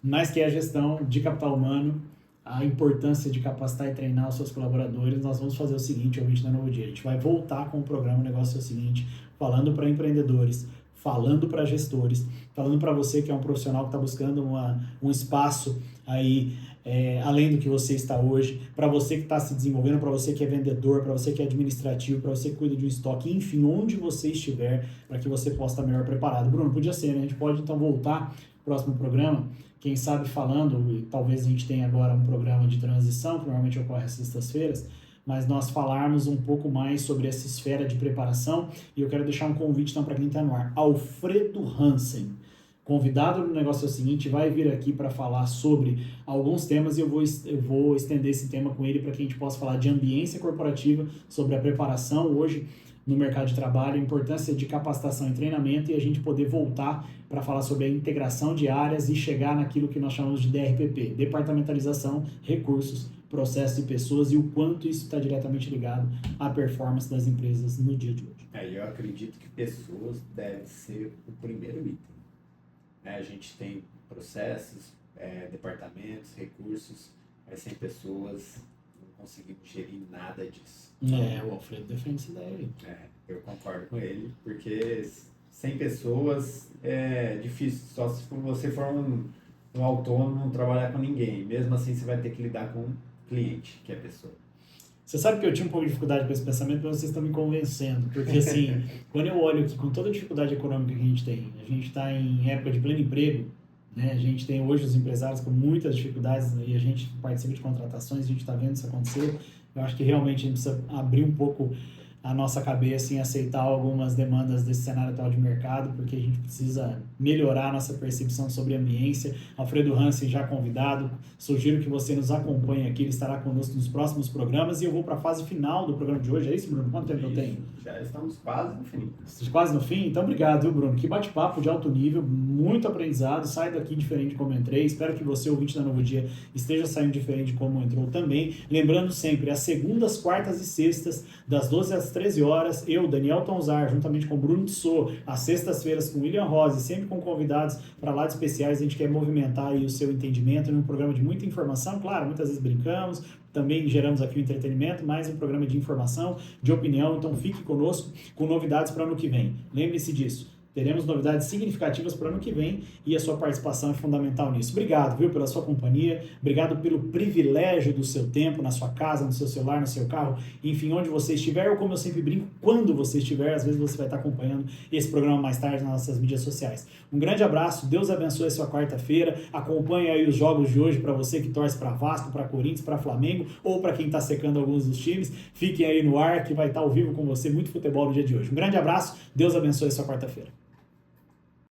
Mas que é a gestão de capital humano, a importância de capacitar e treinar os seus colaboradores. Nós vamos fazer o seguinte, ouvinte da Novo Dia. A gente vai voltar com o programa, o negócio é o seguinte, falando para empreendedores, falando para gestores, falando para você que é um profissional que está buscando um espaço aí, além do que você está hoje, para você que está se desenvolvendo, para você que é vendedor, para você que é administrativo, para você que cuida de um estoque, enfim, onde você estiver, para que você possa estar melhor preparado. Bruno, podia ser, né? A gente pode então voltar no próximo programa, quem sabe falando, e talvez a gente tenha agora um programa de transição, que normalmente ocorre às sextas-feiras, mas nós falarmos um pouco mais sobre essa esfera de preparação, e eu quero deixar um convite então para quem está no ar, Alfredo Hansen, convidado do negócio é o seguinte, vai vir aqui para falar sobre alguns temas e eu vou estender esse tema com ele para que a gente possa falar de ambiência corporativa, sobre a preparação hoje no mercado de trabalho, a importância de capacitação e treinamento e a gente poder voltar para falar sobre a integração de áreas e chegar naquilo que nós chamamos de DRPP, departamentalização, recursos, processos e pessoas e o quanto isso está diretamente ligado à performance das empresas no dia de hoje. Eu acredito que pessoas devem ser o primeiro item. A gente tem processos, departamentos, recursos, mas sem pessoas não conseguimos gerir nada disso. O Alfredo defende essa ideia aí. Eu concordo com ele, porque sem pessoas é difícil, só se você for um autônomo, não trabalhar com ninguém. Mesmo assim, você vai ter que lidar com um cliente, que é a pessoa. Você sabe que eu tinha um pouco de dificuldade com esse pensamento, mas vocês estão me convencendo. Porque, assim, quando eu olho aqui, com toda a dificuldade econômica que a gente está em época de pleno emprego, né? A gente tem hoje os empresários com muitas dificuldades e a gente participa de contratações, a gente está vendo isso acontecer. Eu acho que realmente a gente precisa abrir um pouco a nossa cabeça em aceitar algumas demandas desse cenário atual de mercado, porque a gente precisa melhorar a nossa percepção sobre a ambiência. Alfredo Hansen já convidado, sugiro que você nos acompanhe aqui, ele estará conosco nos próximos programas e eu vou para a fase final do programa de hoje, é isso, Bruno? Quanto tempo eu tenho? Já estamos quase no fim. Quase no fim? Então, obrigado, viu, Bruno? Que bate-papo de alto nível, muito aprendizado, sai daqui diferente como entrei, espero que você, ouvinte da Novo Dia, esteja saindo diferente como entrou também. Lembrando sempre, às segundas, quartas e sextas, das 12 às 13 horas, eu, Daniel Tonzar, juntamente com Bruno Tissot, às sextas-feiras com William Rose, sempre com convidados para lá de especiais, a gente quer movimentar aí o seu entendimento num programa de muita informação, claro, muitas vezes brincamos, também geramos aqui o entretenimento, mais um programa de informação, de opinião, então fique conosco com novidades para ano que vem. Lembre-se disso, Teremos novidades significativas para o ano que vem e a sua participação é fundamental nisso. Obrigado, viu, pela sua companhia, obrigado pelo privilégio do seu tempo na sua casa, no seu celular, no seu carro, enfim, onde você estiver, ou como eu sempre brinco, quando você estiver, às vezes você vai estar acompanhando esse programa mais tarde nas nossas mídias sociais. Um grande abraço, Deus abençoe a sua quarta-feira, acompanhe aí os jogos de hoje para você que torce para Vasco, para Corinthians, para Flamengo, ou para quem está secando alguns dos times, fiquem aí no ar que vai estar ao vivo com você, muito futebol no dia de hoje. Um grande abraço, Deus abençoe a sua quarta-feira.